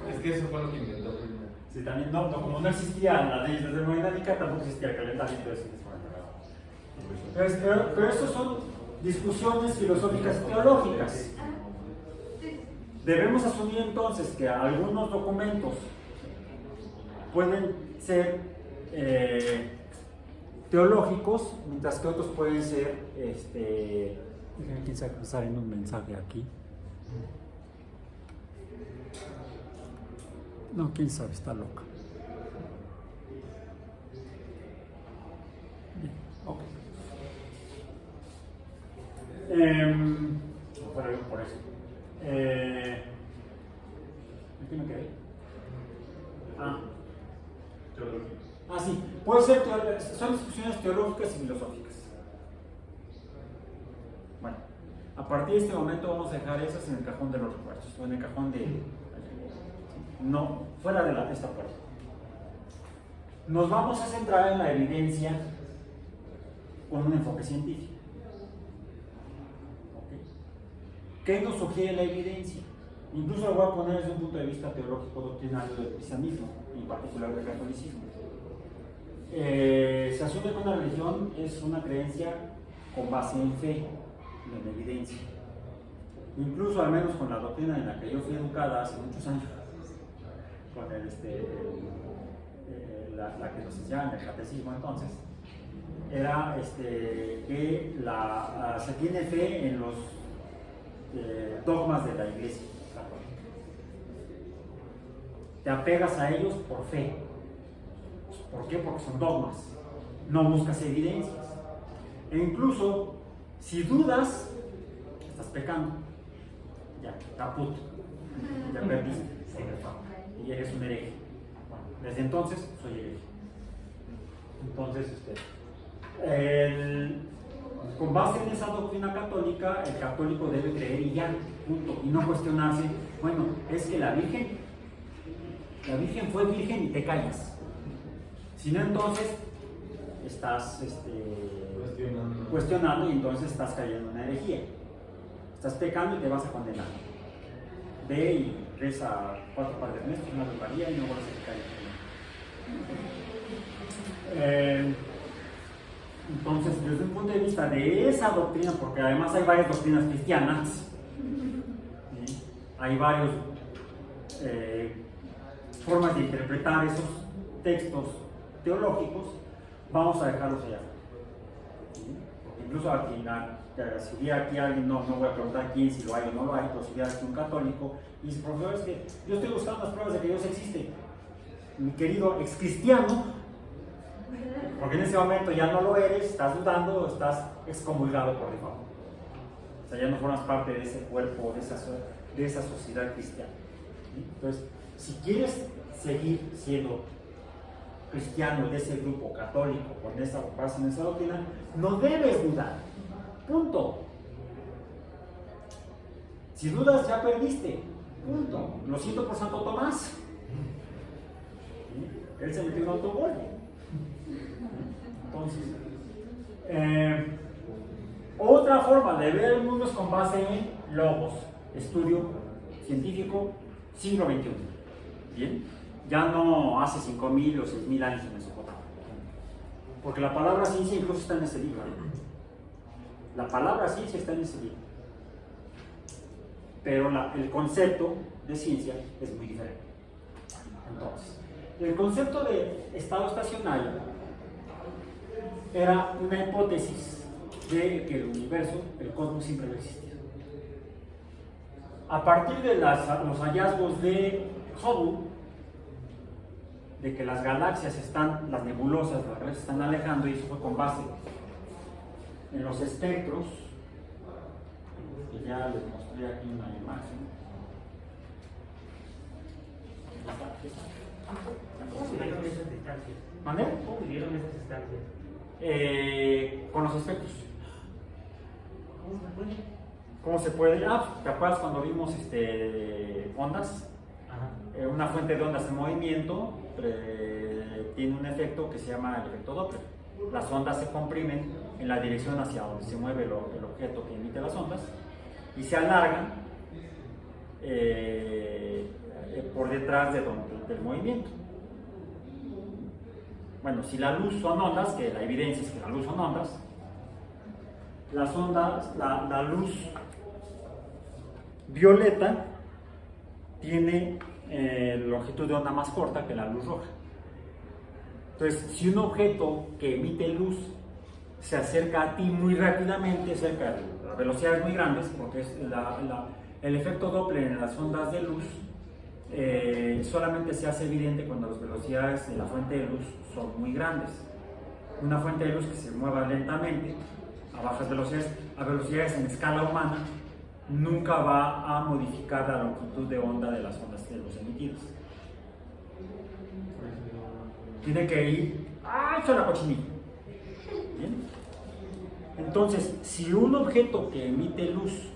Es que eso fue lo que inventó primero. Sí, también, como no existía la ley de termodinámica, tampoco existía el calendario, entonces pero estos son discusiones filosóficas y teológicas. Debemos asumir entonces que algunos documentos pueden ser teológicos, mientras que otros pueden ser, quién sabe que sale en un mensaje aquí. No, quién sabe, está loca. Bien, ok. Bueno, por eso. ¿Aquí me quedé? Sí, puede ser, son discusiones teológicas y filosóficas. Bueno, a partir de este momento vamos a dejar esas en el cajón de los recuerdos, o en el cajón de... no, fuera de esta puerta. Nos vamos a centrar en la evidencia con un enfoque científico. ¿Qué nos sugiere la evidencia? Incluso lo voy a poner desde un punto de vista teológico doctrinario del cristianismo, en particular del catolicismo. Se asume que una religión es una creencia con base en fe, en evidencia. Incluso, al menos con la doctrina en la que yo fui educada hace muchos años, con la que nos enseñaban en el catecismo entonces, era que se tiene fe en los dogmas de la Iglesia católica. Te apegas a ellos por fe. ¿Por qué? Porque son dogmas. No buscas evidencias. E incluso, si dudas, estás pecando. Ya, caput. Ya perdiste. Y eres un hereje. Bueno, desde entonces soy hereje. Entonces, con base en esa doctrina católica, el católico debe creer y ya, punto, y no cuestionarse, bueno, es que la Virgen fue virgen y te callas. Si no, entonces estás cuestionando y entonces estás cayendo en una herejía. Estás pecando y te vas a condenar. Ve y reza 4 Padres Nuestros, una María y no vas a caer. Entonces, desde un punto de vista de esa doctrina, porque además hay varias doctrinas cristianas, ¿sí? Hay varias formas de interpretar esos textos teológicos, vamos a dejarlos allá. ¿Sí? Porque incluso aquí, si hubiera aquí alguien, no voy a preguntar quién, si lo hay o no lo hay, pero si hubiera aquí un católico y dice, profesor, es que yo estoy buscando las pruebas de que Dios existe. Mi querido ex cristiano, porque en ese momento ya no lo eres, estás dudando, estás excomulgado por default. O sea, ya no formas parte de ese cuerpo, de esa sociedad cristiana. ¿Sí? Entonces, si quieres seguir siendo cristiano de ese grupo católico, con esa base en esa doctrina, no debes dudar. Punto. Si dudas, ya perdiste. Punto. Lo siento por Santo Tomás. ¿Sí? Él se metió en un autogol. Entonces, otra forma de ver el mundo es con base en logos, estudio científico, siglo XXI. ¿Bien? Ya no hace 5.000 o 6.000 años en Mesopotamia. Porque la palabra ciencia incluso está en ese libro. La palabra ciencia está en ese libro. Pero el concepto de ciencia es muy diferente. Entonces, el concepto de estado estacionario era una hipótesis de que el universo, el cosmos, siempre ha existido. A partir de los hallazgos de Hubble, de que las galaxias las nebulosas, las galaxias están alejando, y eso fue con base en los espectros, que ya les mostré aquí una imagen. ¿Cómo midieron esas distancias? ¿Mande? ¿Cómo midieron esas distancias? Con los espectros. ¿Cómo se puede? ¿Cómo se puede? ¿Te acuerdas cuando vimos ondas? Ajá. Una fuente de ondas en movimiento tiene un efecto que se llama el efecto Doppler. Las ondas se comprimen en la dirección hacia donde se mueve el objeto que emite las ondas y se alargan por detrás del movimiento. Bueno, si la luz son ondas, que la evidencia es que la luz son ondas, las ondas, la luz violeta tiene longitud de onda más corta que la luz roja. Entonces, si un objeto que emite luz se acerca a ti muy rápidamente, cerca de velocidades muy grandes, porque es el efecto Doppler en las ondas de luz solamente se hace evidente cuando las velocidades de la fuente de luz son muy grandes. Una fuente de luz que se mueva lentamente a bajas velocidades, a velocidades en escala humana, nunca va a modificar la longitud de onda de las ondas de luz emitidas. Tiene que ir hecho la cochinilla. ¿Bien? Entonces, si un objeto que emite luz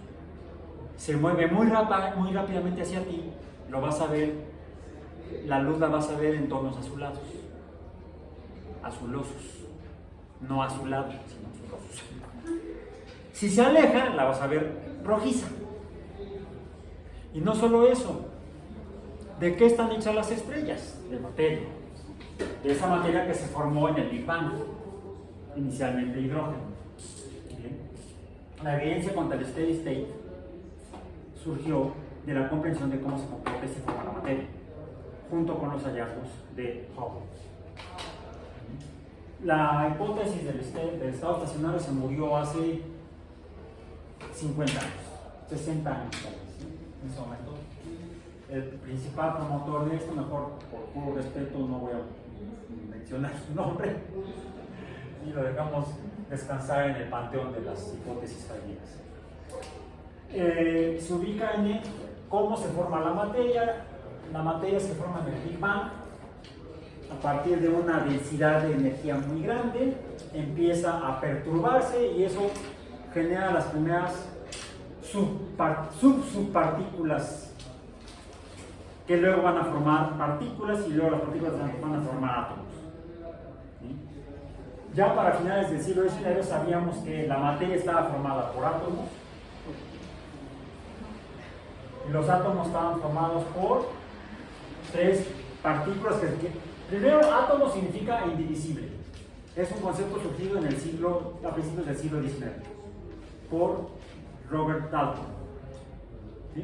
se mueve muy rápidamente hacia ti, lo vas a ver, la luz la vas a ver en tonos azulados, azulosos, no azulados, sino azulosos. Si se aleja, la vas a ver rojiza. Y no solo eso, ¿de qué están hechas las estrellas? De materia, de esa materia que se formó en el Big Bang, inicialmente hidrógeno. ¿Bien? La evidencia contra el steady state surgió de la comprensión de cómo se comporta y se forma la materia, junto con los hallazgos de Hubble. La hipótesis del estado estacionario se murió hace 50 años, 60 años en ese momento. El principal promotor de esto, mejor por puro respeto no voy a mencionar su nombre, y lo dejamos descansar en el panteón de las hipótesis fallidas. Se ubica en cómo se forma la materia. La materia se forma en el Big Bang a partir de una densidad de energía muy grande, empieza a perturbarse y eso genera las primeras subpartículas que luego van a formar partículas y luego las partículas van a formar átomos. ¿Sí? Ya para finales del siglo XIX sabíamos que la materia estaba formada por átomos y los átomos estaban formados por tres partículas primero, átomo significa indivisible. Es un concepto surgido en a principios del siglo XIX por Robert Dalton, ¿sí?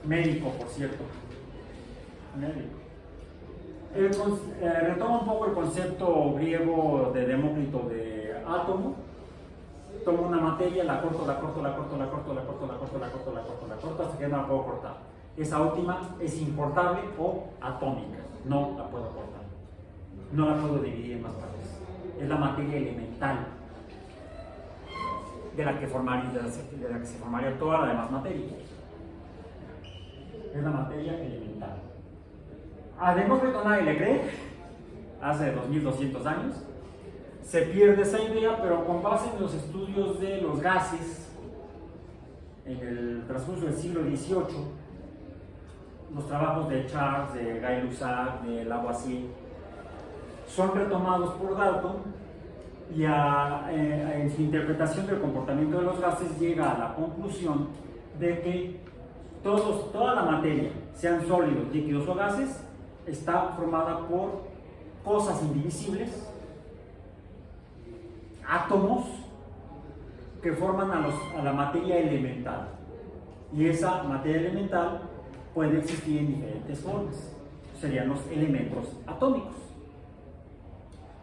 Médico, por cierto. Médico. Retoma un poco el concepto griego de Demócrito de átomo. Tomo una materia, la corto hasta que no la puedo cortar. Esa última es incortable o atómica, no la puedo cortar, no la puedo dividir en más partes. Es la materia elemental de la que se formaría toda la demás materia. Es la materia elemental. A Demócrito nadie le cree, hace 2200 años. Se pierde esa idea, pero con base en los estudios de los gases en el transcurso del siglo XVIII, los trabajos de Charles, de Gay-Lussac, de Lavoisier, son retomados por Dalton y en su interpretación del comportamiento de los gases llega a la conclusión de que toda la materia, sean sólidos, líquidos o gases, está formada por cosas indivisibles, átomos que forman a la materia elemental, y esa materia elemental puede existir en diferentes formas, serían los elementos atómicos.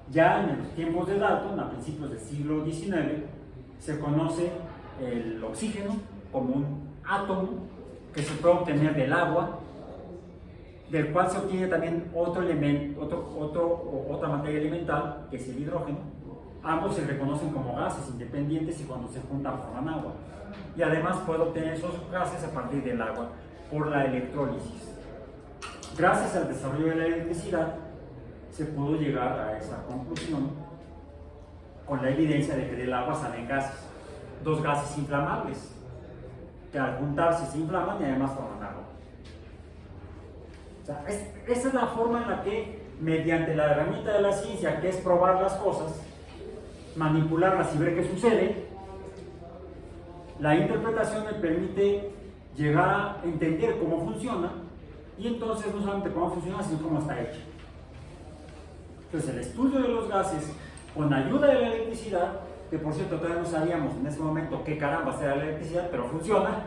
Ya en los tiempos de Dalton, a principios del siglo XIX, se conoce el oxígeno como un átomo que se puede obtener del agua, del cual se obtiene también otro elemento, otra materia elemental, que es el hidrógeno. Ambos se reconocen como gases independientes y cuando se juntan forman agua. Y además puede obtener esos gases a partir del agua por la electrólisis. Gracias al desarrollo de la electricidad se pudo llegar a esa conclusión con la evidencia de que del agua salen gases, dos gases inflamables que al juntarse se inflaman y además forman agua. O sea, esa es la forma en la que, mediante la herramienta de la ciencia, que es probar las cosas, manipularlas y ver qué sucede, la interpretación me permite llegar a entender cómo funciona y entonces no solamente cómo funciona, sino cómo está hecha. Entonces el estudio de los gases con ayuda de la electricidad, que por cierto todavía no sabíamos en ese momento qué caramba era la electricidad, pero funciona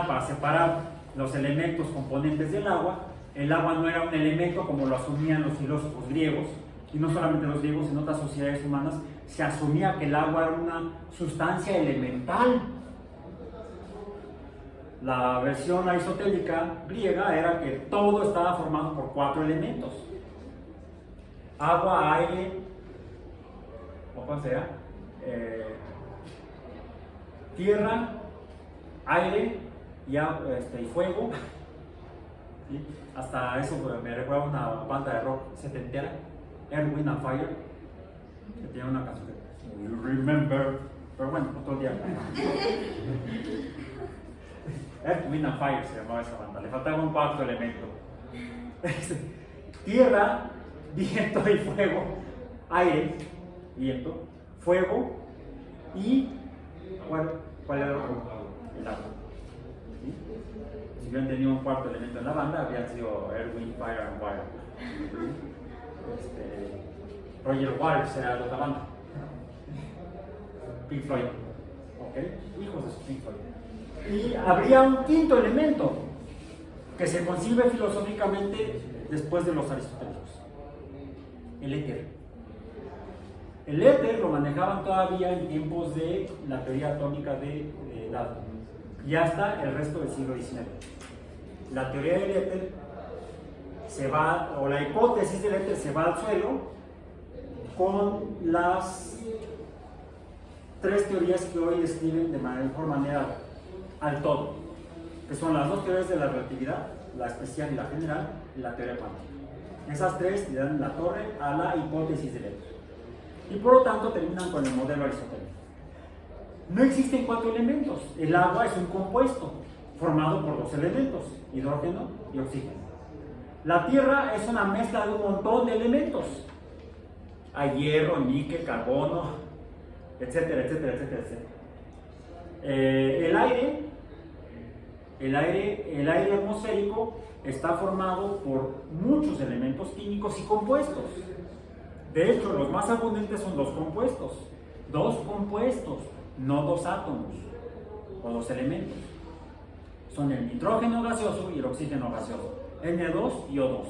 para separar los elementos componentes del agua. El agua no era un elemento como lo asumían los filósofos griegos, y no solamente los griegos, en otras sociedades humanas se asumía que el agua era una sustancia elemental. La versión aristotélica griega era que todo estaba formado por 4 elementos: agua, aire, o cuál sea, tierra, aire y fuego. ¿Sí? Hasta eso me recuerda una banda de rock setentera, Earth, Wind and Fire, que tiene una canción que You Remember, pero bueno, otro día. Earth, Wind and Fire se llamaba esa banda, le faltaba un 4º elemento: tierra, viento y fuego, aire, viento, fuego y ¿cuál era el otro? El agua. ¿Sí? Si hubieran tenido un 4º elemento en la banda, habrían sido Air, Wind, Fire and Water. Roger Waters era de otra banda. Pink Floyd. ¿Ok? Hijos de su Pink Floyd. Y habría un 5º elemento que se concibe filosóficamente después de los aristotélicos: el éter. El éter lo manejaban todavía en tiempos de la teoría atómica de Dalton y hasta el resto del siglo XIX. La teoría del éter se va, o la hipótesis del éter se va al suelo con las 3 teorías que hoy describen de mejor manera al todo, que son las 2 teorías de la relatividad, la especial y la general, y la teoría cuántica. Esas 3 le dan la torre a la hipótesis del éter y por lo tanto terminan con el modelo aristotélico. No existen 4 elementos. El agua es un compuesto formado por 2 elementos, hidrógeno y oxígeno. La tierra es una mezcla de un montón de elementos. Hay hierro, níquel, carbono, etcétera, etcétera, etcétera, etcétera. El aire atmosférico está formado por muchos elementos químicos y compuestos. De hecho, los más abundantes son 2 compuestos. 2 compuestos, no 2 átomos o 2 elementos. Son el nitrógeno gaseoso y el oxígeno gaseoso. N2 y O2.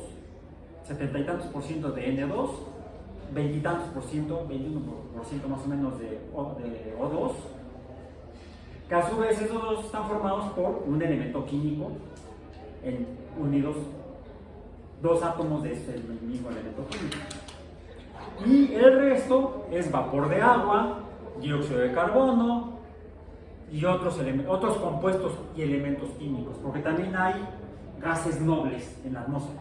70 y tantos % de N2, 20 y tantos %, 21% más o menos de O2, que a su vez esos dos están formados por un elemento químico unidos 2 átomos de este mismo elemento químico. Y el resto es vapor de agua, dióxido de carbono y otros compuestos y elementos químicos, porque también hay gases nobles en la atmósfera.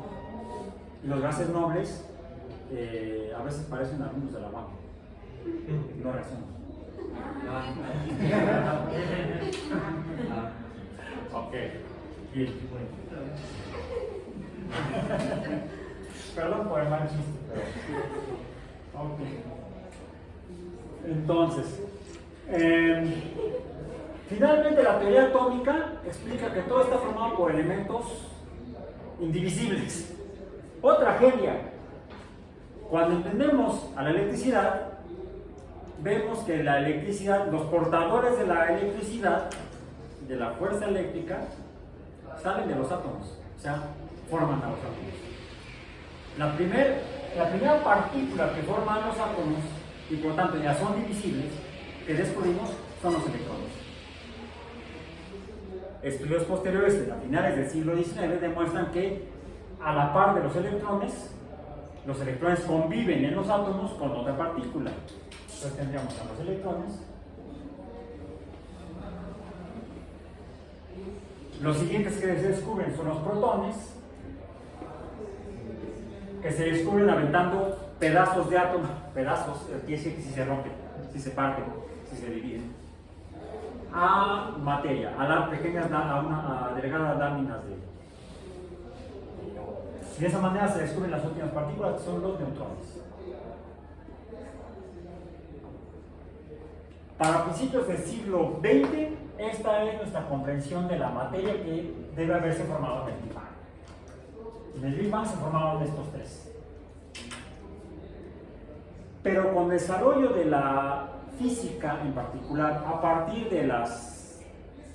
Y los gases nobles a veces parecen alumnos de la UAM. No reaccionan. Ok. Bien. Perdón por el mal chiste, pero. Ok. Entonces, finalmente la teoría atómica explica que todo está formado por elementos indivisibles. Otra tragedia. Cuando entendemos a la electricidad, vemos que la electricidad, los portadores de la electricidad, de la fuerza eléctrica, salen de los átomos, o sea, forman a los átomos. La primera partícula que forman los átomos, y por tanto ya son divisibles, que descubrimos son los electrones. Estudios posteriores, a finales del siglo XIX, demuestran que a la par de los electrones conviven en los átomos con otra partícula. Entonces tendríamos a los electrones. Los siguientes que se descubren son los protones, que se descubren aventando pedazos de átomos, pedazos, quiere decir que si se rompen, si se parten, si se dividen, a materia, a las pequeñas, a delgadas láminas de. Y de esa manera se descubren las últimas partículas, que son los neutrones. Para principios del siglo XX, esta es nuestra comprensión de la materia que debe haberse formado en el Big Bang. En el Big Bang se formaron estos 3. Pero con el desarrollo de la física en particular, a partir de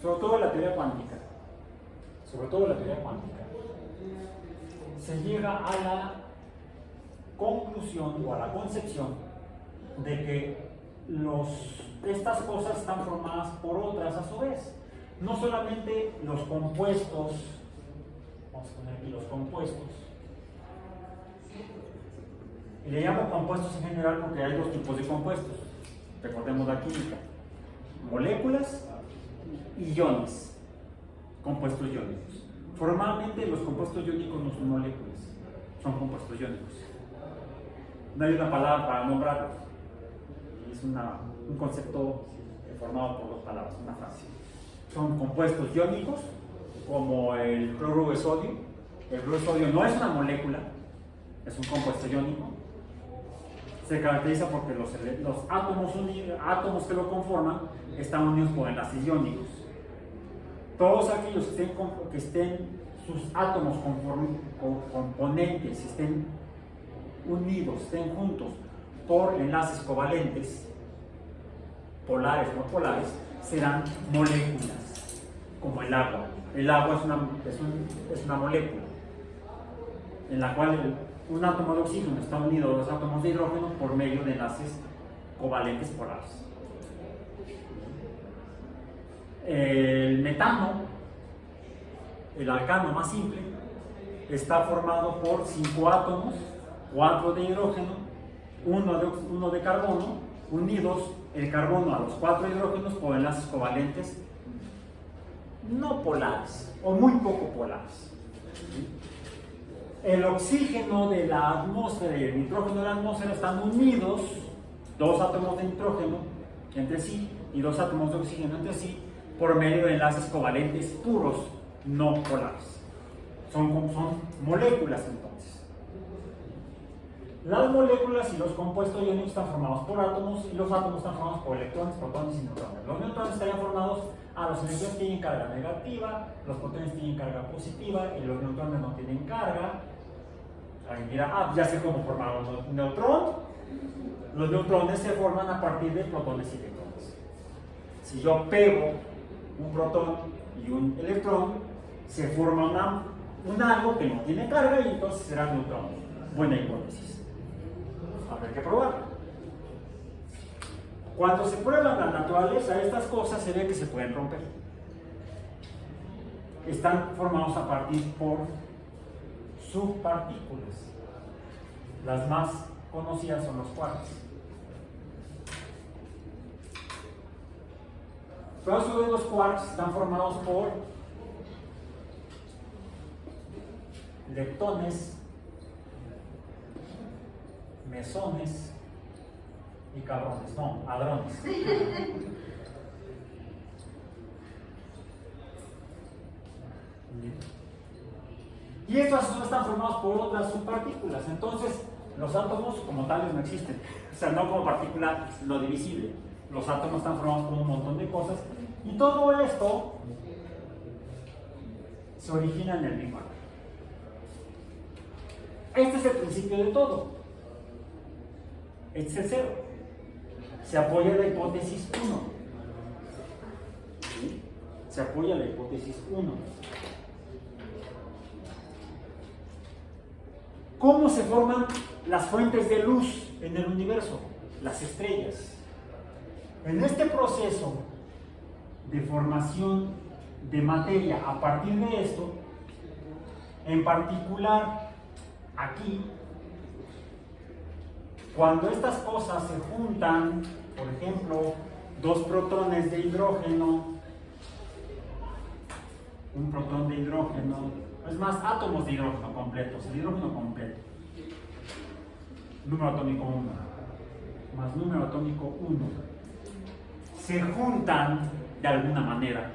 sobre todo de la teoría cuántica, sobre todo la teoría cuántica, se llega a la conclusión o a la concepción de que estas cosas están formadas por otras a su vez. No solamente los compuestos, vamos a poner aquí los compuestos, y le llamo compuestos en general porque hay dos tipos de compuestos. Recordemos la química: moléculas y iones, compuestos iónicos. Formalmente los compuestos iónicos no son moléculas, son compuestos iónicos. No hay una palabra para nombrarlos, es un concepto formado por dos palabras, una frase. Son compuestos iónicos, como el cloruro de sodio. El cloruro de sodio no es una molécula, es un compuesto iónico. Se caracteriza porque los átomos que lo conforman están unidos por enlaces iónicos. Todos aquellos que estén sus átomos componentes, estén unidos, estén juntos por enlaces covalentes, polares o no polares, serán moléculas, como el agua. El agua es una molécula en la cual un átomo de oxígeno está unido a los átomos de hidrógeno por medio de enlaces covalentes polares. El metano, el alcano más simple, está formado por 5 átomos, 4 de hidrógeno, 1 de carbono, unidos el carbono a los 4 hidrógenos por enlaces covalentes no polares o muy poco polares. El oxígeno de la atmósfera y el nitrógeno de la atmósfera están unidos, 2 átomos de nitrógeno entre sí y 2 átomos de oxígeno entre sí, por medio de enlaces covalentes puros, no polares. Son moléculas entonces. Las moléculas y los compuestos iónicos están formados por átomos y los átomos están formados por electrones, protones y neutrones. Los neutrones estarían formados los electrones tienen carga negativa, los protones tienen carga positiva y los neutrones no tienen carga. Alguien dirá, ya sé cómo formar un neutrón. Los neutrones se forman a partir de protones y electrones. Si yo pego un protón y un electrón, se forma un algo que no tiene carga y entonces será neutrón. Buena hipótesis. Habrá que probarlo. Cuando se prueba en la naturaleza estas cosas, se ve que se pueden romper. Están formados a partir por subpartículas. Las más conocidas son los quarks. Pero a su vez los quarks están formados por leptones, mesones y cabrones, no, hadrones. Y estos están formados por otras subpartículas. Entonces, los átomos como tales no existen. O sea, no como partícula no divisible. Los átomos están formados por un montón de cosas. Y todo esto se origina en el Big Bang. Este es el principio de todo. Este es el cero. Se apoya en la hipótesis 1. ¿Sí? Se apoya en la hipótesis 1. ¿Cómo se forman las fuentes de luz en el universo? Las estrellas. En este proceso de formación de materia a partir de esto, en particular aquí, cuando estas cosas se juntan, por ejemplo, 2 protones de hidrógeno, un protón de hidrógeno, es más, átomos de hidrógeno completos, el hidrógeno completo, número atómico 1, más número atómico 1, se juntan de alguna manera,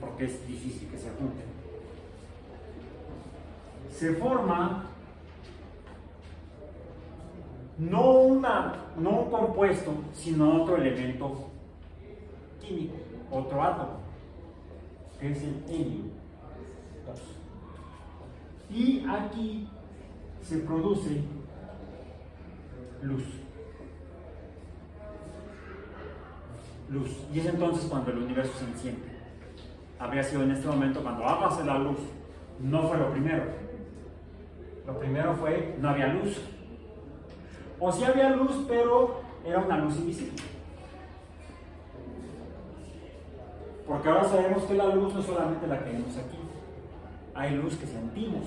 porque es difícil que se junten. Se forma no un compuesto, sino otro elemento químico, otro átomo, que es el helio 2. Y aquí se produce luz. Y es entonces cuando el universo se enciende. habría sido en este momento cuando hágase la luz. No fue lo primero. Lo primero fue, no había luz. O sí había luz, pero era una luz invisible. Porque ahora sabemos que la luz no es solamente la que vemos aquí. Hay luz que sentimos,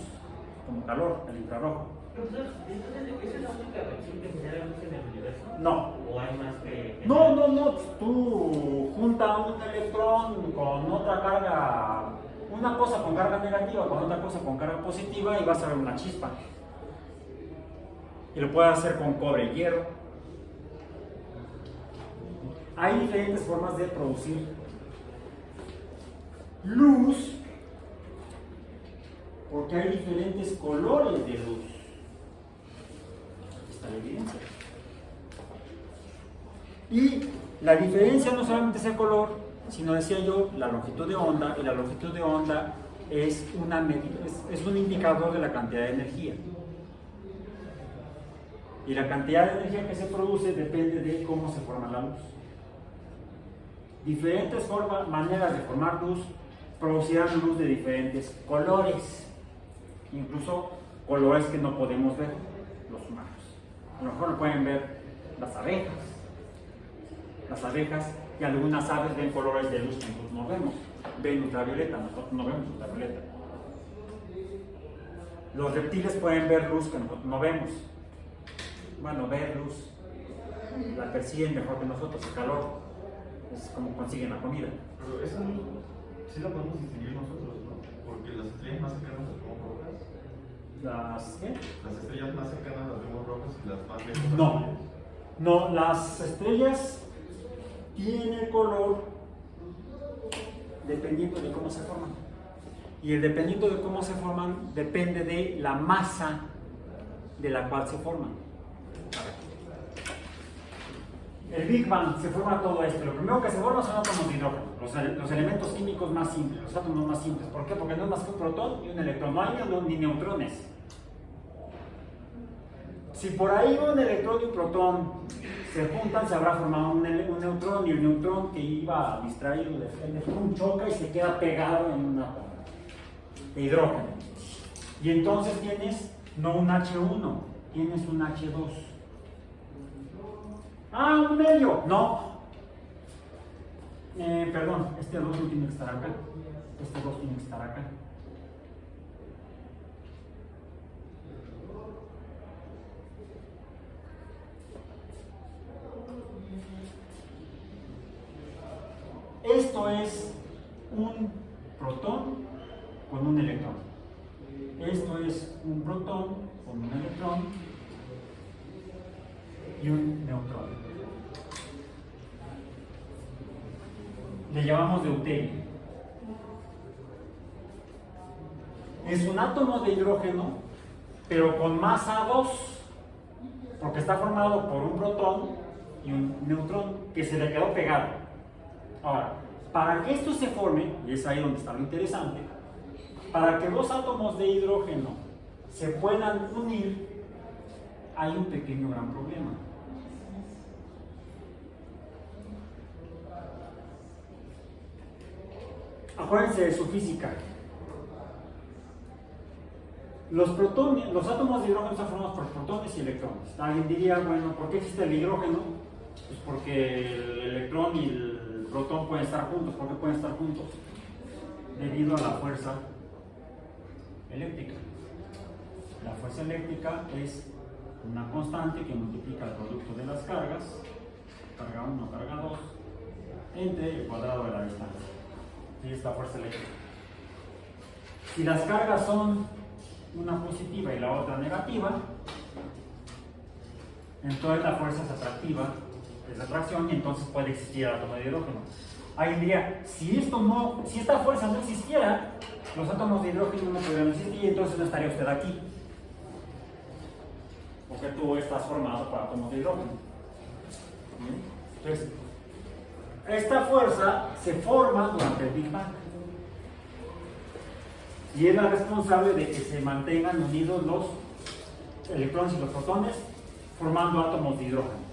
como calor, el infrarrojo. Profesor, entonces, ¿esa es la única reacción que genera luz en el universo? No. ¿O hay más que...? No. Tú junta un electrón con otra carga, una cosa con carga negativa con otra cosa con carga positiva y vas a ver una chispa. Y lo puedes hacer con cobre y hierro. Hay diferentes formas de producir luz porque hay diferentes colores de luz. Aquí está la evidencia. Y la diferencia no solamente es el color, sino decía yo, la longitud de onda, y la longitud de onda es un indicador de la cantidad de energía. Y la cantidad de energía que se produce depende de cómo se forma la luz. Diferentes maneras de formar luz producirán luz de diferentes colores, incluso colores que no podemos ver los humanos. A lo mejor lo pueden ver las abejas. Las abejas y algunas aves ven colores de luz que nosotros no vemos. Ven ultravioleta, nosotros no vemos ultravioleta. Los reptiles pueden ver luz que nosotros no vemos. Bueno, ver luz. La perciben mejor que nosotros, el calor. Es como consiguen la comida. Pero esa luz sí la podemos distinguir nosotros, ¿no? Porque las estrellas más cercanas las vemos rojas. ¿Las qué? Las estrellas más cercanas las vemos rojas y las más lejos. No, las estrellas tienen el color dependiendo de cómo se forman. Y el dependiendo de cómo se forman depende de la masa de la cual se forman. El Big Bang se forma todo esto. Lo primero que se forma son átomos de hidrógeno, los elementos químicos más simples, los átomos más simples. ¿Por qué? Porque no es más que un protón y un electrón. No hay ni neutrones. Si por ahí un electrón y un protón se juntan, se habrá formado un neutrón, y el neutrón que iba distraído de un choca y se queda pegado en una de hidrógeno. Y entonces tienes no un H1, tienes un H2. Ah, un helio. No. Perdón, este 2 no tiene que estar acá. Este 2 tiene que estar acá. Esto es un protón con un electrón. Esto es un protón con un electrón y un neutrón. Le llamamos deuterio. Es un átomo de hidrógeno, pero con masa 2, porque está formado por un protón y un neutrón que se le quedó pegado. Ahora, para que esto se forme, y es ahí donde está lo interesante, para que dos átomos de hidrógeno se puedan unir, hay un pequeño gran problema. Acuérdense de su física. Los átomos de hidrógeno están formados por protones y electrones. Alguien diría, bueno, ¿por qué existe el hidrógeno? Pues porque el electrón y el protón pueden estar juntos. ¿Por qué pueden estar juntos? Debido a la fuerza eléctrica. La fuerza eléctrica es una constante que multiplica el producto de las cargas, carga 1, carga 2, entre el cuadrado de la distancia. Y es la fuerza eléctrica. Si las cargas son una positiva y la otra negativa, entonces la fuerza es atractiva, es atracción, y entonces puede existir el átomo de hidrógeno. Alguien diría, si esta fuerza no existiera, los átomos de hidrógeno no podrían existir y entonces no estaría usted aquí. Porque tú estás formado por átomos de hidrógeno. Entonces, esta fuerza se forma durante el Big Bang. Y es la responsable de que se mantengan unidos los electrones y los protones formando átomos de hidrógeno.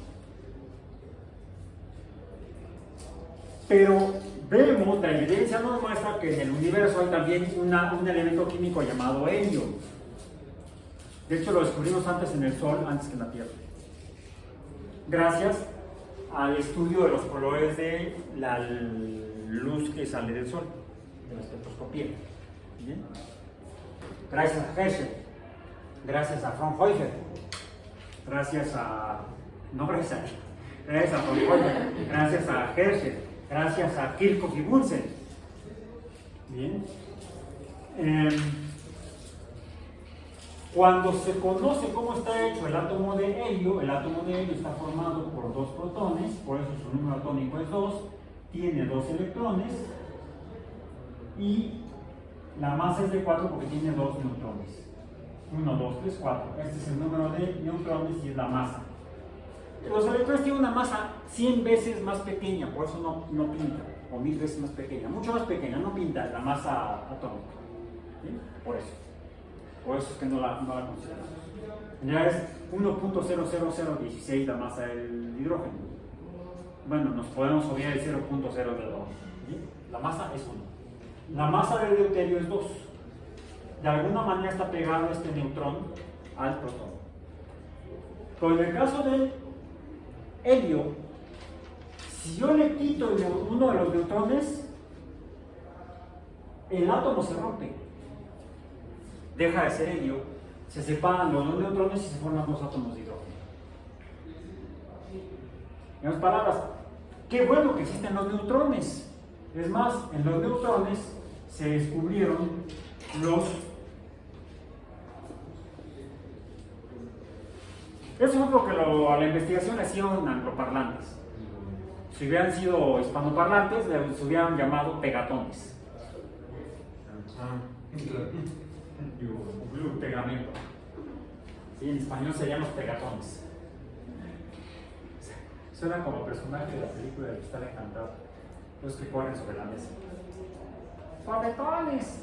Pero vemos, la evidencia nos muestra que en el universo hay también un elemento químico llamado helio. De hecho, lo descubrimos antes en el Sol, antes que en la Tierra. Gracias al estudio de los colores de la luz que sale del Sol, de la espectroscopía. ¿Bien? Gracias a Herschel, gracias a Fraunhofer, gracias a Fraunhofer, gracias a Herschel, gracias a Kirchhoff y Bunsen. Bien. Cuando se conoce cómo está hecho el átomo de helio está formado por 2 protones, por eso su número atómico es 2, tiene 2 electrones y la masa es de 4 porque tiene 2 neutrones. 1, 2, 3, 4. Este es el número de neutrones y es la masa. Los electrones tienen una masa 100 veces más pequeña, por eso no pinta, o 1000 veces más pequeña, mucho más pequeña, no pinta la masa atómica. ¿Sí? Por eso es que no la consideramos. Ya es 1.00016 la masa del hidrógeno. Bueno, nos podemos obviar el 0.0 de 2. ¿Sí? La masa es 1. La masa del deuterio es 2. De alguna manera está pegado este neutrón al protón. Pero en el caso del helio, si yo le quito uno de los neutrones, el átomo se rompe. Deja de ser helio, se separan los 2 neutrones y se forman 2 átomos de hidrógeno. En otras palabras, qué bueno que existen los neutrones. Es más, en los neutrones se descubrieron eso fue porque a la investigación le hicieron angloparlantes. Si hubieran sido hispanoparlantes, se hubieran llamado pegatones. Pegamento. Sí, en español serían los pegatones. Suena como personaje de la película de Cristal Encantado. Los que corren sobre la mesa. ¡Pegatones!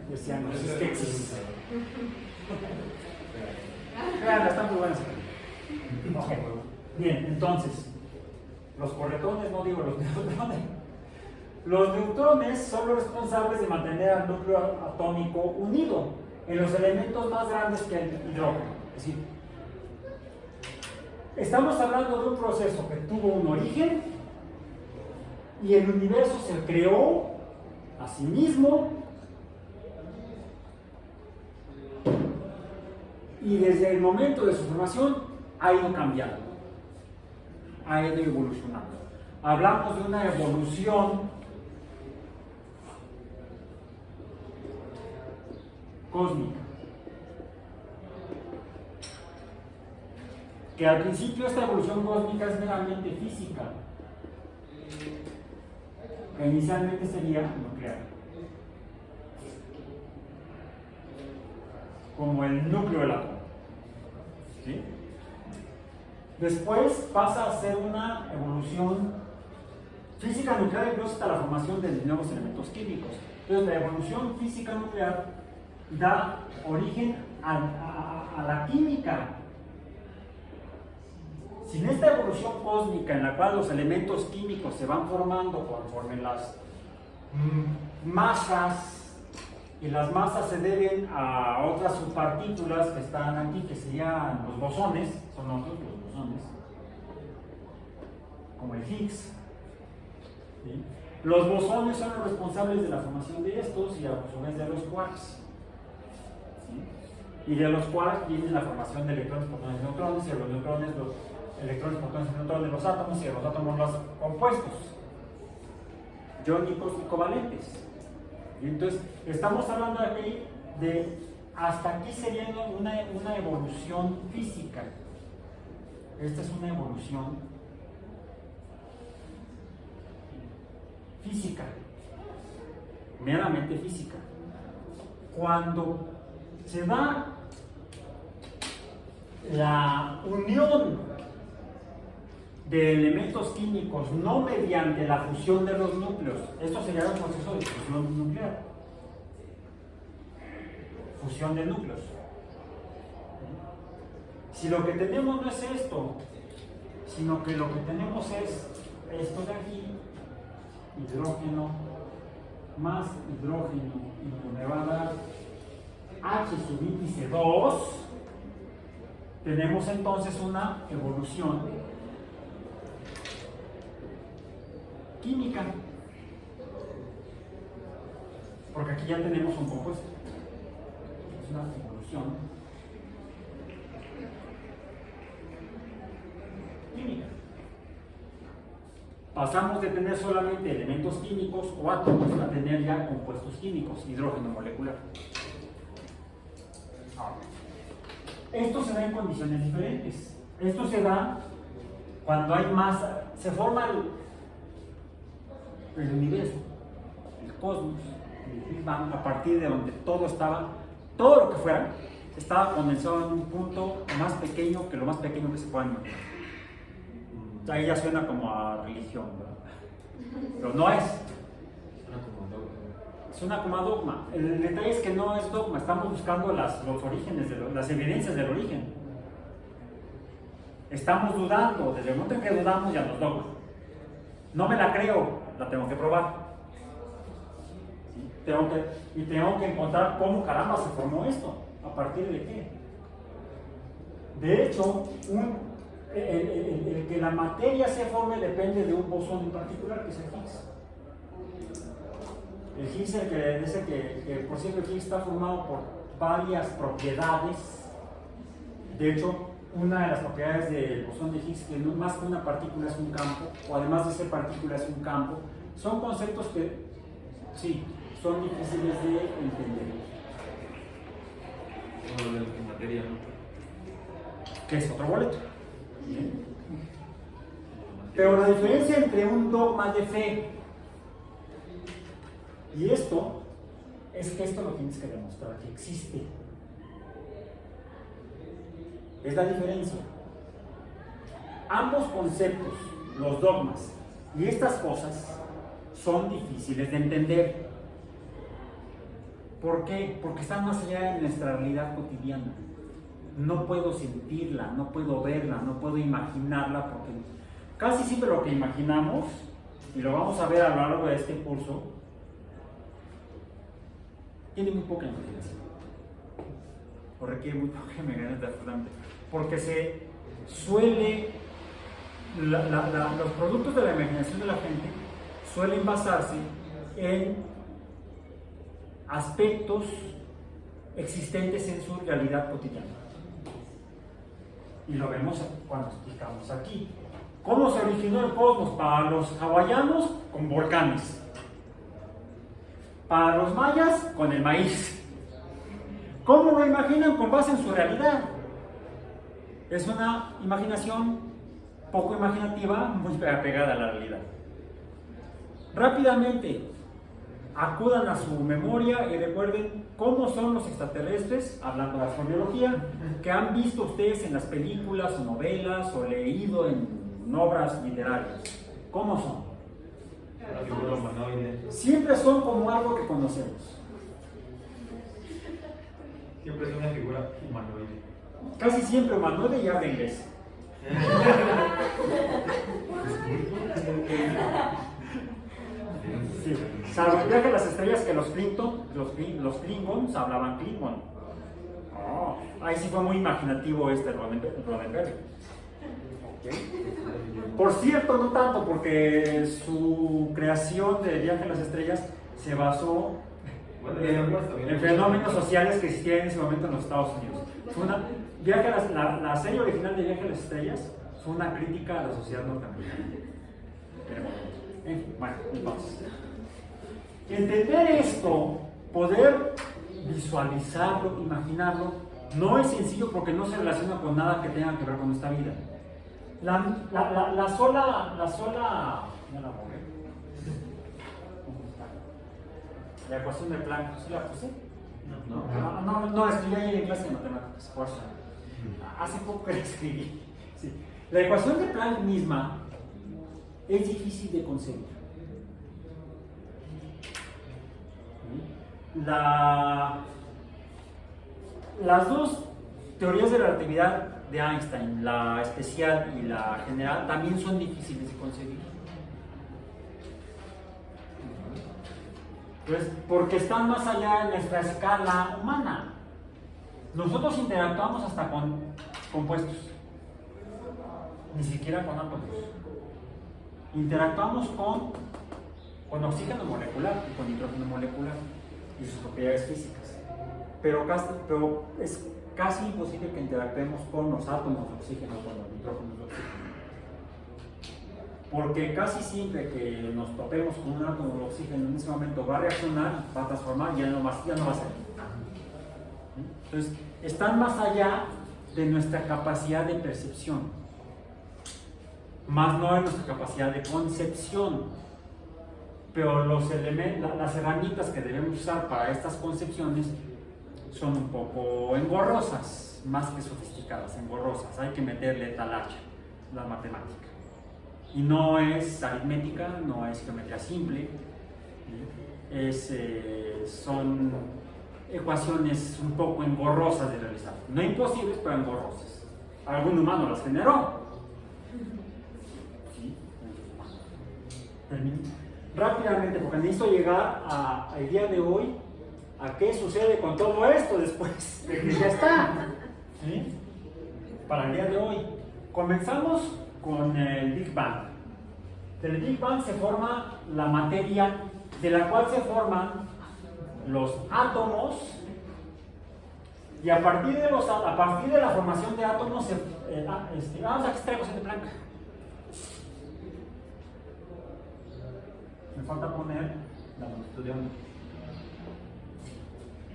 Decían los sketches. Vean, están muy buenas. Okay. Bien, entonces, los corretones, no digo los neutrones. Los neutrones son los responsables de mantener al núcleo atómico unido en los elementos más grandes que el hidrógeno. Es decir, estamos hablando de un proceso que tuvo un origen y el universo se creó a sí mismo y desde el momento de su formación ha ido cambiando, ha ido evolucionando. Hablamos de una evolución cósmica, que al principio esta evolución cósmica es meramente física, que inicialmente sería nuclear, como el núcleo del átomo. ¿Sí? Después pasa a ser una evolución física nuclear, incluso hasta la formación de nuevos elementos químicos. Entonces la evolución física nuclear da origen a la química. Sin esta evolución cósmica en la cual los elementos químicos se van formando conforme las masas, y las masas se deben a otras subpartículas que están aquí, que serían los bosones, son otros los bosones, como el Higgs. ¿Sí? Los bosones son los responsables de la formación de estos y a su vez de los quarks. ¿Sí? Y de los quarks viene la formación de electrones, protones y neutrones, y de los neutrones, los electrones, protones y neutrones de los átomos, y de los átomos los compuestos iónicos y covalentes. Y entonces, estamos hablando aquí de, hasta aquí sería una evolución física. Esta es una evolución física, meramente física. Cuando se da la unión de elementos químicos no mediante la fusión de los núcleos, esto sería un proceso de fusión nuclear, fusión de núcleos. Si lo que tenemos no es esto, sino que lo que tenemos es esto de aquí, hidrógeno más hidrógeno y me va a dar H subíndice 2, tenemos entonces una evolución química, porque aquí ya tenemos un compuesto, es una evolución química. Pasamos de tener solamente elementos químicos o átomos a tener ya compuestos químicos, hidrógeno molecular. Ahora, esto se da en condiciones diferentes. Esto se da cuando hay masa, se forma el universo, el cosmos, el Big Bang, a partir de donde todo lo que fuera, estaba condensado en un punto más pequeño que lo más pequeño que se pueda imaginar. Ahí ya suena como a religión, ¿verdad? Pero no es. Suena como a dogma. El detalle es que no es dogma, estamos buscando los orígenes, las evidencias del origen. Estamos dudando, desde el momento en que dudamos ya nos dogma. No me la creo, la tengo que probar. ¿Sí? Tengo que encontrar cómo caramba se formó esto, a partir de qué. De hecho, el que la materia se forme depende de un bosón en particular, que es el Higgs. El Higgs es el que, por cierto, el Higgs está formado por varias propiedades. De hecho, una de las propiedades del bosón de Higgs, que no más que una partícula es un campo, o además de ser partícula es un campo, son conceptos que, sí, son difíciles de entender. Como la materia, ¿no? Que es otro boleto. Pero la diferencia entre un dogma de fe y esto es que esto lo tienes que demostrar que existe. Es la diferencia. Ambos conceptos, los dogmas y estas cosas, son difíciles de entender. ¿Por qué? Porque están más allá de nuestra realidad cotidiana. No puedo sentirla, no puedo verla, no puedo imaginarla, porque casi siempre lo que imaginamos, y lo vamos a ver a lo largo de este curso, tiene muy poca imaginación, o requiere muy poca imaginación, porque se suele, los productos de la imaginación de la gente suelen basarse en aspectos existentes en su realidad cotidiana. Y lo vemos cuando explicamos aquí. ¿Cómo se originó el cosmos? Para los hawaianos, con volcanes. Para los mayas, con el maíz. ¿Cómo lo imaginan? Con base en su realidad. Es una imaginación poco imaginativa, muy apegada a la realidad. Rápidamente, acudan a su memoria y recuerden cómo son los extraterrestres, hablando de astrobiología, que han visto ustedes en las películas o novelas o leído en obras literarias. ¿Cómo son? La figura humanoide. Siempre son como algo que conocemos. Siempre es una figura humanoide. Casi siempre humanoide y habla inglés. Sí. Salvo el viaje a las estrellas, que los Klingons hablaban Klingon. Oh, ahí sí fue muy imaginativo Roddenberry. Okay. Por cierto, no tanto, porque su creación de Viaje a las Estrellas se basó en fenómenos sociales que existían en ese momento en los Estados Unidos. Fue la serie original de Viaje a las Estrellas fue una crítica a la sociedad norteamericana. Bueno, entonces, entender esto, poder visualizarlo, imaginarlo, no es sencillo porque no se relaciona con nada que tenga que ver con nuestra vida. La sola, ya la borré. La ecuación de Planck, ¿sí la puse? No, escribí ayer en clase de matemáticas, por eso. Hace poco que la escribí. Sí. La ecuación de Planck misma es difícil de concebir. Las dos teorías de la relatividad de Einstein, la especial y la general, también son difíciles de concebir. Entonces, porque están más allá de nuestra escala humana. Nosotros interactuamos hasta con compuestos, ni siquiera con átomos. Interactuamos con oxígeno molecular y con nitrógeno molecular y sus propiedades físicas. Pero es casi imposible que interactuemos con los átomos de oxígeno, con los nitrógenos de oxígeno. Porque casi siempre que nos topemos con un átomo de oxígeno en ese momento va a reaccionar, va a transformar y ya no va a ser. Entonces, están más allá de nuestra capacidad de percepción, más no de nuestra capacidad de concepción. Pero las herramientas que debemos usar para estas concepciones son un poco engorrosas, más que sofisticadas, engorrosas. Hay que meterle talacha, la matemática. Y no es aritmética, no es geometría simple, son ecuaciones un poco engorrosas de realizar. No imposibles, pero engorrosas. Algún humano las generó. ¿Sí? Termino. Rápidamente, porque necesito llegar al día de hoy, a qué sucede con todo esto después de que ya está. ¿Sí? Para el día de hoy. Comenzamos con el Big Bang. Del Big Bang se forma la materia, de la cual se forman los átomos, y a partir de la formación de átomos vamos a extraer cosas blanca. Me falta poner la longitud de onda.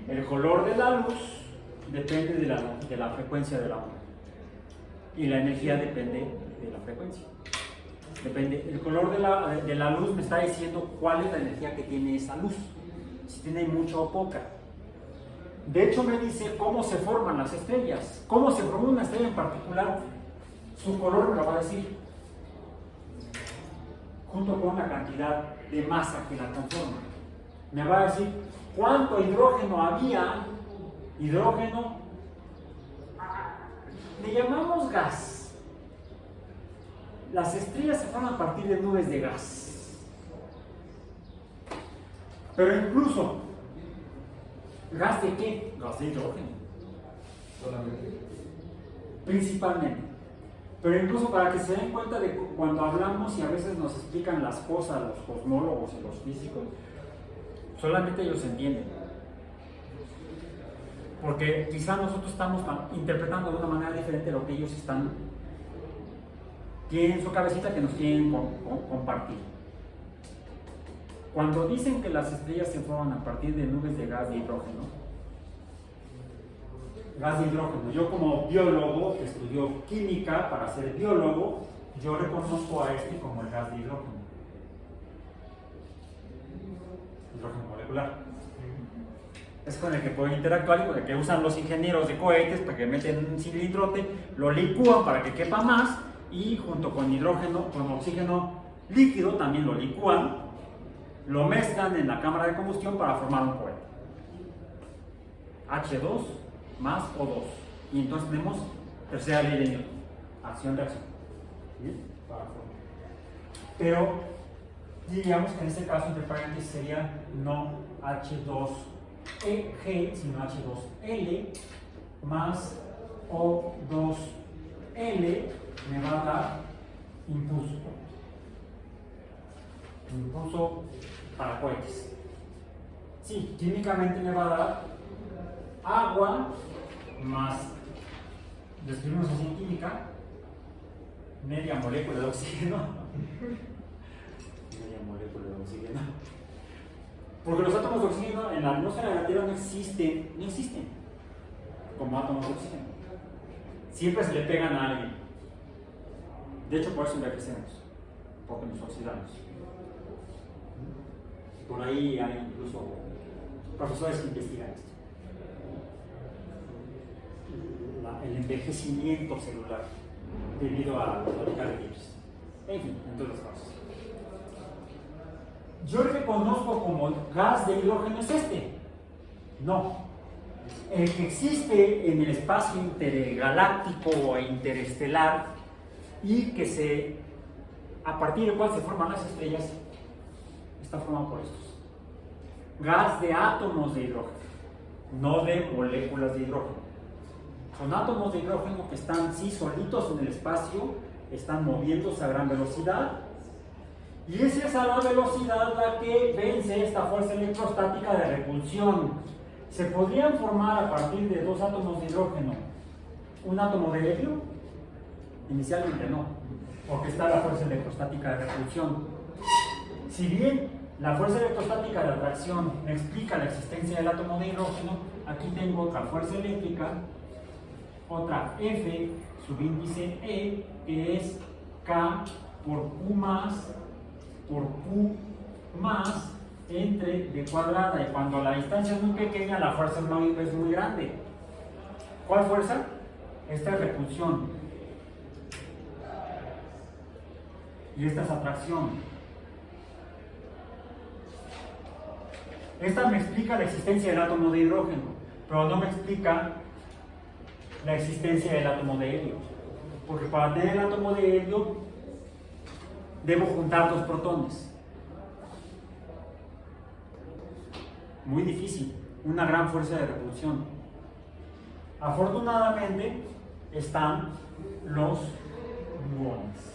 El color de la luz depende de la frecuencia de la onda, y la energía depende de la frecuencia. Depende, el color de la luz me está diciendo cuál es la energía que tiene esa luz, si tiene mucha o poca. De hecho, me dice cómo se forman las estrellas, cómo se forma una estrella en particular, su color me lo va a decir, junto con la cantidad de masa que la conforma. Me va a decir cuánto hidrógeno había. Hidrógeno le llamamos gas. Las estrellas se forman a partir de nubes de gas. Pero incluso, ¿gas de qué? Gas de hidrógeno. Solamente. Principalmente. Pero incluso para que se den cuenta de cuando hablamos y a veces nos explican las cosas los cosmólogos y los físicos, solamente ellos entienden. Porque quizá nosotros estamos interpretando de una manera diferente lo que ellos tienen en su cabecita que nos quieren compartir. Cuando dicen que las estrellas se forman a partir de nubes de gas de hidrógeno, yo como biólogo que estudió química para ser biólogo, yo reconozco a este como el gas de hidrógeno molecular. Es con el que pueden interactuar y con el que usan los ingenieros de cohetes para que meten un cilindrote, lo licúan para que quepa más, y junto con hidrógeno, con oxígeno líquido también lo licúan, lo mezclan en la cámara de combustión para formar un cohete. H2 más O2. Y entonces tenemos tercera ley de Newton, acción-reacción. Pero diríamos que en este caso, entre paréntesis, sería no H2G, sino H2L más O2L me va a dar impulso para cohetes. Sí, químicamente me va a dar agua más, describimos así en química, media molécula de oxígeno. Porque los átomos de oxígeno en la atmósfera de la Tierra no existen como átomos de oxígeno. Siempre se le pegan a alguien. De hecho, por eso envejecemos, porque nos oxidamos. Por ahí hay incluso profesores que investigan esto. El envejecimiento celular debido a los radicales libres. En fin, en todas las cosas. Yo el que conozco como gas de hidrógeno es este. No. El que existe en el espacio intergaláctico e interestelar y que a partir del cual se forman las estrellas, está formado por estos. gas de átomos de hidrógeno, no de moléculas de hidrógeno. Son átomos de hidrógeno que están sí solitos en el espacio, están moviéndose a gran velocidad, y es esa la velocidad la que vence esta fuerza electrostática de repulsión. ¿Se podrían formar a partir de dos átomos de hidrógeno un átomo de helio? Inicialmente no, porque está la fuerza electrostática de repulsión. Si bien la fuerza electrostática de atracción me explica la existencia del átomo de hidrógeno, aquí tengo otra fuerza eléctrica, otra F subíndice E, que es K por Q más entre D cuadrada, y cuando la distancia es muy pequeña la fuerza es muy grande. ¿Cuál fuerza? Esta es repulsión y esta es atracción. Esta me explica la existencia del átomo de hidrógeno, pero no me explica la existencia del átomo de helio, porque para tener el átomo de helio debo juntar dos protones. Muy difícil, una gran fuerza de repulsión. Afortunadamente están los muones,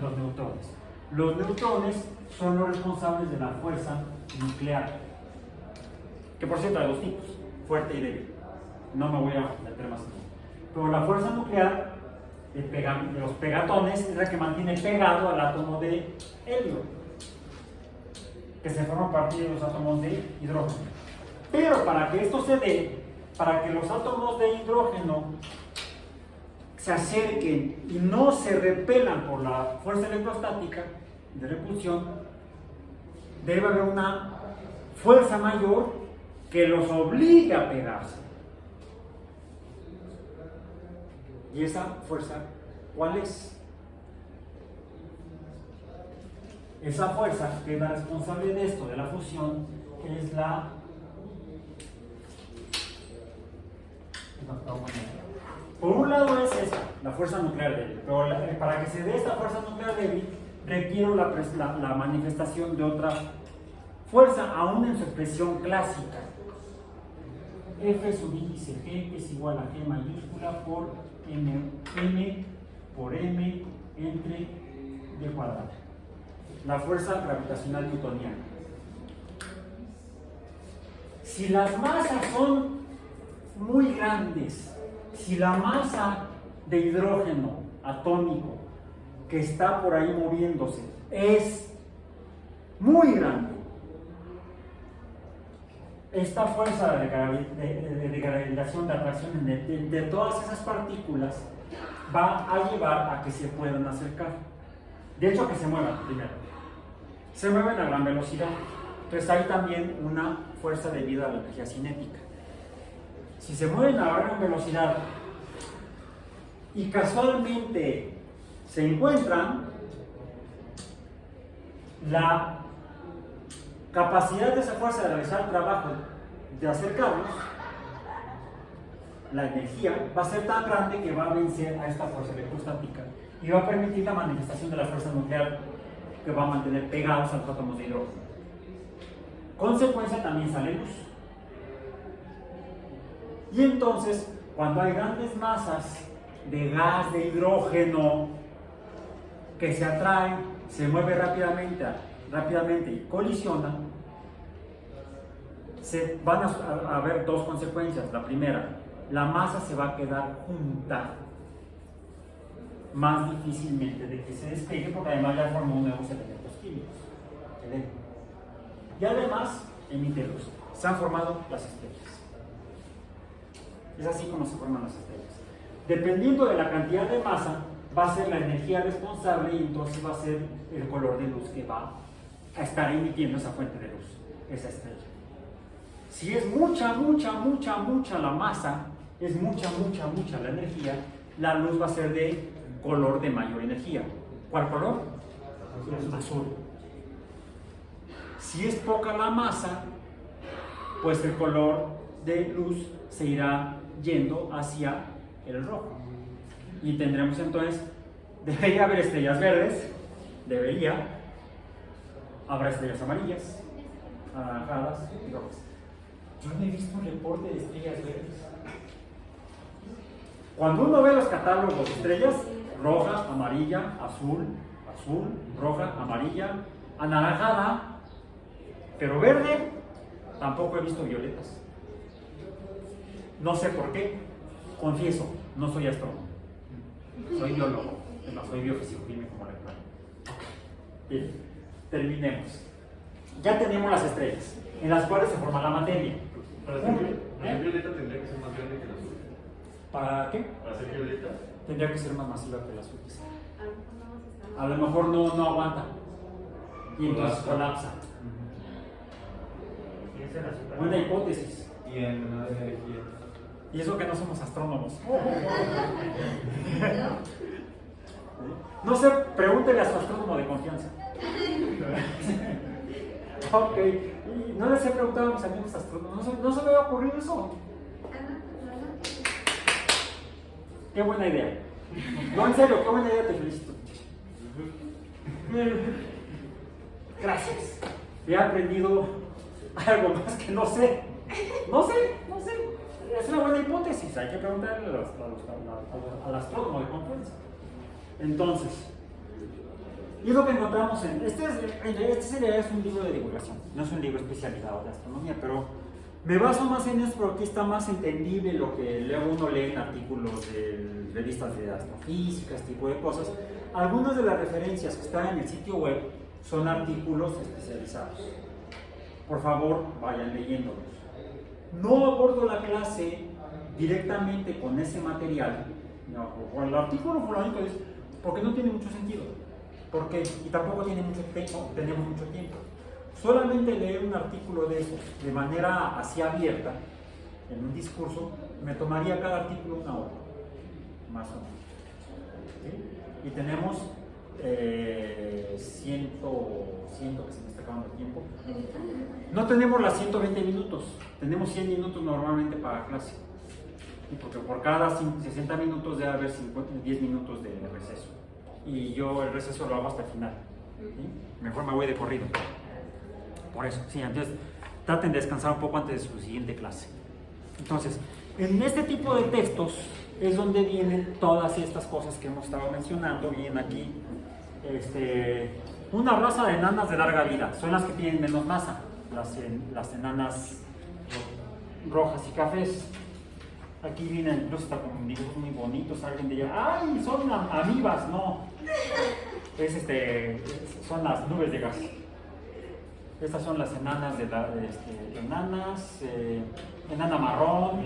los neutrones. Los neutrones son los responsables de la fuerza nuclear, que por cierto hay dos tipos, fuerte y débil. No me voy a meter más en eso. Pero la fuerza nuclear de los pegatones es la que mantiene pegado al átomo de helio, que se forma a partir de los átomos de hidrógeno. Pero para que esto se dé, para que los átomos de hidrógeno se acerquen y no se repelan por la fuerza electrostática de repulsión, debe haber una fuerza mayor que los obligue a pegarse. ¿Y esa fuerza cuál es? Esa fuerza que es la responsable de esto, de la fusión, es la... Por un lado es esta, la fuerza nuclear débil, pero para que se dé esta fuerza nuclear débil requiero la manifestación de otra fuerza, aún en su expresión clásica. F subíndice G, que es igual a G mayúscula por M por M entre D cuadrado. La fuerza gravitacional newtoniana. Si las masas son muy grandes, si la masa de hidrógeno atómico que está por ahí moviéndose es muy grande, esta fuerza de gravitación, de atracción de todas esas partículas va a llevar a que se puedan acercar. De hecho, a que se muevan primero. Se mueven a gran velocidad. Entonces hay también una fuerza debido a la energía cinética. Si se mueven a gran velocidad y casualmente se encuentran, la capacidad de esa fuerza de realizar el trabajo de acercarnos, la energía va a ser tan grande que va a vencer a esta fuerza electrostática y va a permitir la manifestación de la fuerza nuclear que va a mantener pegados a los átomos de hidrógeno. Consecuencia, también sale luz. Y entonces, cuando hay grandes masas de gas de hidrógeno que se atraen, se mueven rápidamente y colisionan, se van a haber dos consecuencias. La primera, la masa se va a quedar junta más difícilmente de que se despegue, porque además ya formó nuevos elementos químicos. Y además emite luz. Se han formado las estrellas. Es así como se forman las estrellas. Dependiendo de la cantidad de masa, va a ser la energía responsable y entonces va a ser el color de luz que va a estar emitiendo esa fuente de luz, esa estrella. Si es mucha la masa, es mucha la energía, la luz va a ser de color de mayor energía. ¿Cuál color? Azul. Si es poca la masa, pues el color de luz se irá yendo hacia el rojo. Y tendremos entonces, debería haber estrellas verdes, habrá estrellas amarillas, anaranjadas y rojas. Yo no he visto un reporte de estrellas verdes. Cuando uno ve los catálogos de estrellas, roja, amarilla, azul, azul, roja, amarilla, anaranjada, pero verde, tampoco he visto violetas. No sé por qué, confieso, no soy astrónomo, soy biólogo, no soy biofísico, dime cómo le llaman. Bien, terminemos. Ya tenemos las estrellas, en las cuales se forma la materia. Para ser violeta tendría que ser más grande que la azul. ¿Para qué? Para ser violeta. Tendría que ser más masiva que las azules. A lo mejor no aguanta y entonces colapsa. Y esa es la super. Buena hipótesis. Y en energía. Y eso que no somos astrónomos. No sé, pregúntele a su astrónomo de confianza. Ok, y no les he preguntado a mis amigos astrónomos, no se me había ocurrido eso. Qué buena idea. No, en serio, qué buena idea, te felicito. Gracias. He aprendido algo más que no sé. No sé. Es una buena hipótesis, hay que preguntarle al astrónomo de confianza. Entonces, y lo que encontramos este sería es un libro de divulgación, no es un libro especializado de astronomía, pero me baso más en eso porque está más entendible lo que luego uno lee en artículos de revistas de astrofísica, este tipo de cosas. Algunas de las referencias que están en el sitio web son artículos especializados. Por favor, vayan leyéndolos. No abordo la clase directamente con ese material, no, o el artículo fulanito es porque no tiene mucho sentido. ¿Por qué? Y tampoco tiene mucho tiempo, tenemos mucho tiempo. Solamente leer un artículo de eso de manera así abierta, en un discurso, me tomaría cada artículo una hora, más o menos. ¿Sí? Y tenemos 100 que se me está acabando el tiempo. No tenemos las 120 minutos, tenemos 100 minutos normalmente para clase. Y porque por cada 60 minutos debe haber 10 minutos de receso. Y yo el receso lo hago hasta el final. ¿Sí? Mejor me voy de corrido. Por eso, sí, entonces traten de descansar un poco antes de su siguiente clase. Entonces, en este tipo de textos es donde vienen todas estas cosas que hemos estado mencionando. Vienen aquí una raza de enanas de larga vida, son las que tienen menos masa, las enanas rojas y cafés. Aquí vienen, incluso está con dibujos muy bonitos, alguien diría, ¡ay, son amibas! No, son las nubes de gas. Estas son las enanas enana marrón.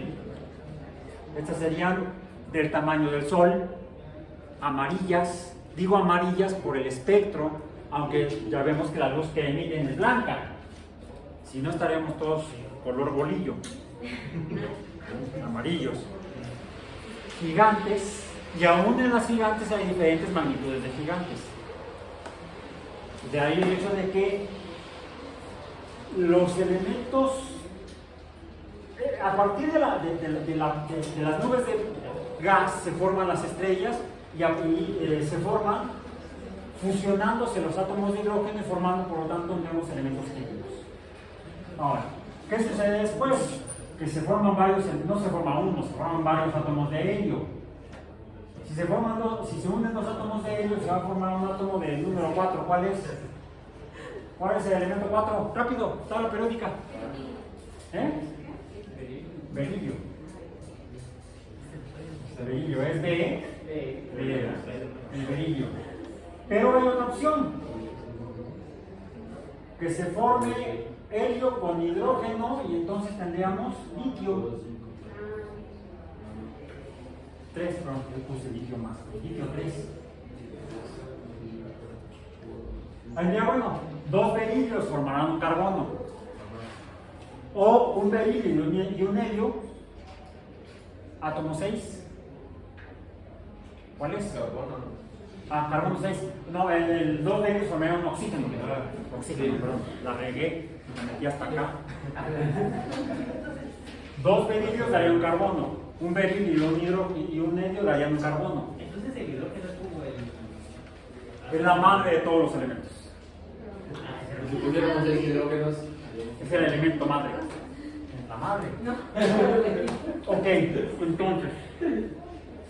Estas serían del tamaño del Sol, amarillas. Digo amarillas por el espectro, aunque ya vemos que la luz que emiten es blanca. Si no, estaríamos todos color bolillo. Amarillos. Gigantes, y aún en las gigantes hay diferentes magnitudes de gigantes. De ahí el hecho de que los elementos, a partir de las nubes de gas se forman las estrellas y se forman fusionándose los átomos de hidrógeno y formando por lo tanto nuevos elementos químicos. Ahora, ¿qué sucede después? Que se forman no se forma uno, se forman varios átomos de helio. Si se unen dos átomos de helio, se va a formar un átomo del número 4. ¿Cuál es? ¿Cuál es el elemento 4? Rápido, tabla periódica. Berilio. El berilio es el berilio. Pero hay otra opción. Que se forme helio con hidrógeno y entonces tendríamos litio. 3, perdón, yo puse litio más. Litio 3. Bueno, 2 berillos formarán un carbono. O un berilio y un helio, átomo 6. ¿Cuál es? Carbono 6. No, el 2 berillos formarán un oxígeno. Perdón, la regué, me metí hasta acá. 2 berillos darían un carbono. Un berilio y un helio darían un carbono. Entonces el hidrógeno es como Es la madre de todos los elementos. Si tuviéramos 6 hidrógenos, Es el elemento madre. La madre. No. Ok, entonces.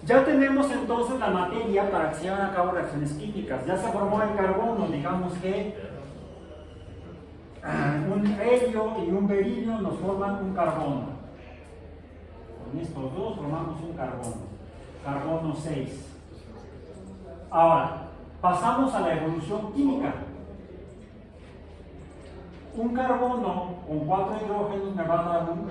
Ya tenemos entonces la materia para que se lleven a cabo reacciones químicas. Ya se formó el carbono, digamos que un helio y un berilio nos forman un carbono. Con estos dos formamos un carbono. Carbono 6. Ahora, pasamos a la evolución química. Un carbono con 4 hidrógenos me va a dar un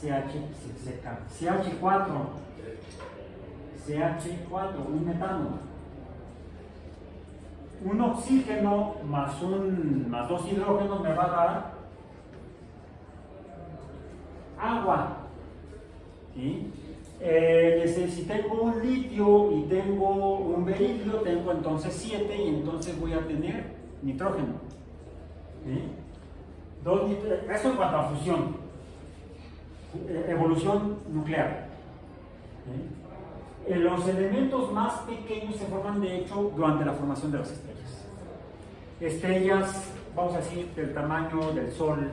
CH4, un metano. Un oxígeno más 2 hidrógenos me va a dar agua. ¿Sí? Si tengo un litio y tengo un berilio, tengo entonces 7 y entonces voy a tener nitrógeno. ¿Sí? Eso en cuanto a fusión, evolución nuclear. ¿Sí? Los elementos más pequeños se forman de hecho durante la formación de las estrellas. Estrellas, vamos a decir, del tamaño del Sol,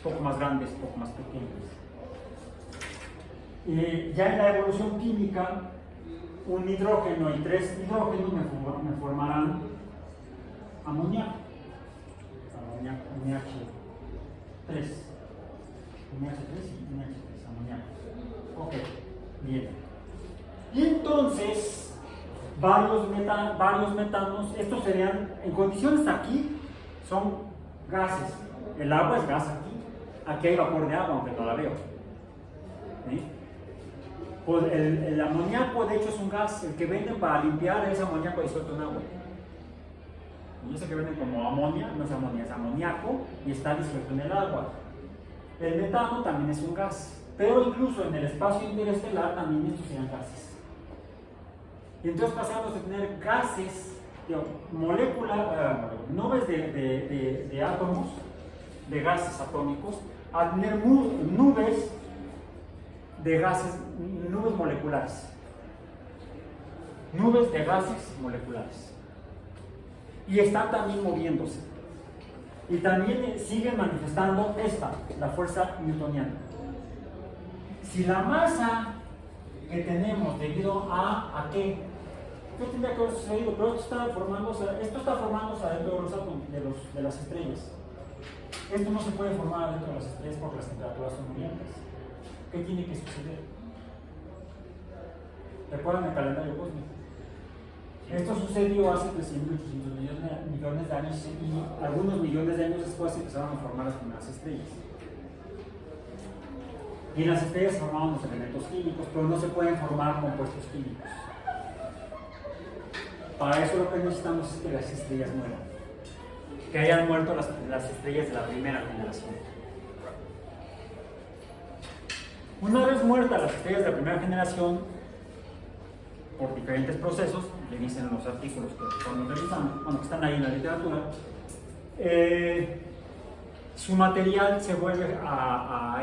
poco más grandes, poco más pequeñas. Ya en la evolución química, un hidrógeno y 3 hidrógenos me formarán amoníaco. NH3 y NH3, amoníaco. Ok, bien. Y entonces, varios metanos, estos serían, en condiciones aquí, son gases. El agua es gas aquí hay vapor de agua, aunque no la veo. ¿Sí? Pues el amoníaco, de hecho, es un gas. El que venden para limpiar es amoníaco disuelto en agua. Y ese que venden como amonia, no es amonia, es amoníaco y está disuelto en el agua. El metano también es un gas, pero incluso en el espacio interestelar también estos serían gases. Y entonces pasamos a tener gases, nubes de átomos, de gases atómicos, a tener nubes de gases, nubes moleculares. Nubes de gases moleculares. Y están también moviéndose. Y también siguen manifestando la fuerza newtoniana. Si la masa que tenemos debido a qué, ¿qué tendría que haber sucedido? Pero esto está formándose adentro de los átomos, de las estrellas. Esto no se puede formar adentro de las estrellas porque las temperaturas son muy altas. ¿Qué tiene que suceder? ¿Recuerdan el calendario cósmico? Esto sucedió hace 300.800 millones de años y algunos millones de años después empezaron a formar las primeras estrellas. Y en las estrellas se formaban los elementos químicos, pero no se pueden formar compuestos químicos. Para eso lo que necesitamos es que las estrellas mueran. Que hayan muerto las estrellas de la primera generación. Una vez muertas las estrellas de la primera generación, por diferentes procesos, que dicen los artículos que estamos revisando, bueno, que están ahí en la literatura, su material se vuelve a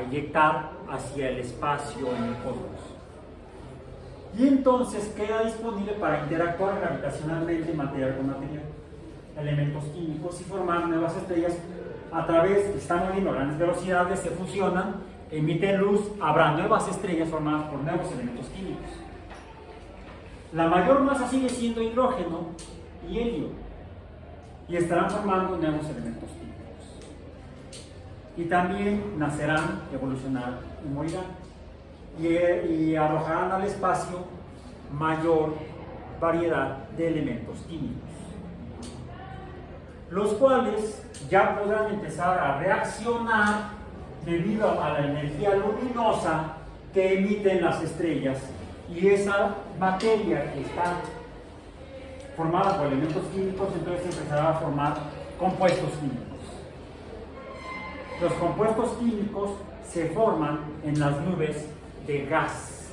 eyectar hacia el espacio en el cosmos. Y entonces queda disponible para interactuar gravitacionalmente material con material, elementos químicos y formar nuevas estrellas a través, están moviendo a grandes velocidades, se fusionan, emiten luz, habrá nuevas estrellas formadas por nuevos elementos químicos. La mayor masa sigue siendo hidrógeno y helio y estarán formando nuevos elementos químicos. Y también nacerán, evolucionarán y morirán y arrojarán al espacio mayor variedad de elementos químicos, los cuales ya podrán empezar a reaccionar debido a la energía luminosa que emiten las estrellas. Y esa materia que está formada por elementos químicos, entonces empezará a formar compuestos químicos. Los compuestos químicos se forman en las nubes de gas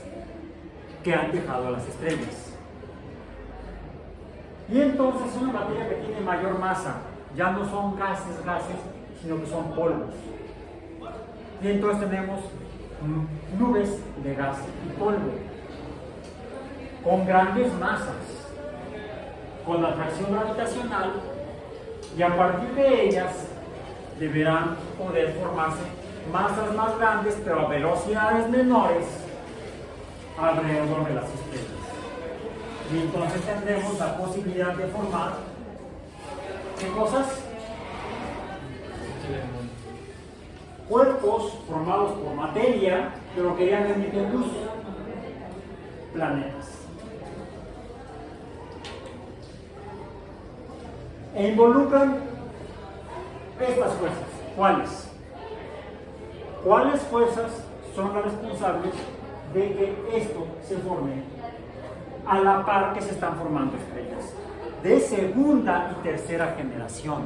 que han dejado a las estrellas. Y entonces una materia que tiene mayor masa, ya no son gases, sino que son polvos. Y entonces tenemos nubes de gas y polvo, con grandes masas, con atracción gravitacional, y a partir de ellas deberán poder formarse masas más grandes, pero a velocidades menores alrededor de las estrellas. Y entonces tendremos la posibilidad de formar, ¿qué cosas? Cuerpos formados por materia, pero que ya no emiten luz. Planetas. E involucran estas fuerzas. ¿Cuáles? ¿Cuáles fuerzas son las responsables de que esto se forme a la par que se están formando estrellas de segunda y tercera generación?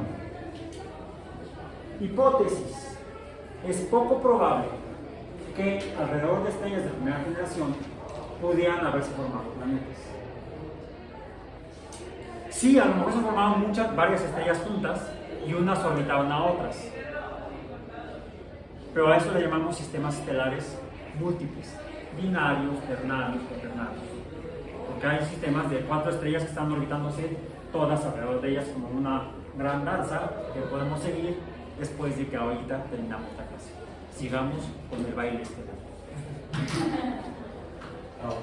Hipótesis. Es poco probable que alrededor de estrellas de primera generación pudieran haberse formado planetas. Sí, a lo mejor se formaron varias estrellas juntas y unas orbitaban a otras. Pero a eso le llamamos sistemas estelares múltiples, binarios, ternarios, quaternarios. Porque hay sistemas de 4 estrellas que están orbitándose todas alrededor de ellas como una gran danza que podemos seguir después de que ahorita terminamos la clase. Sigamos con el baile estelar. Ahora.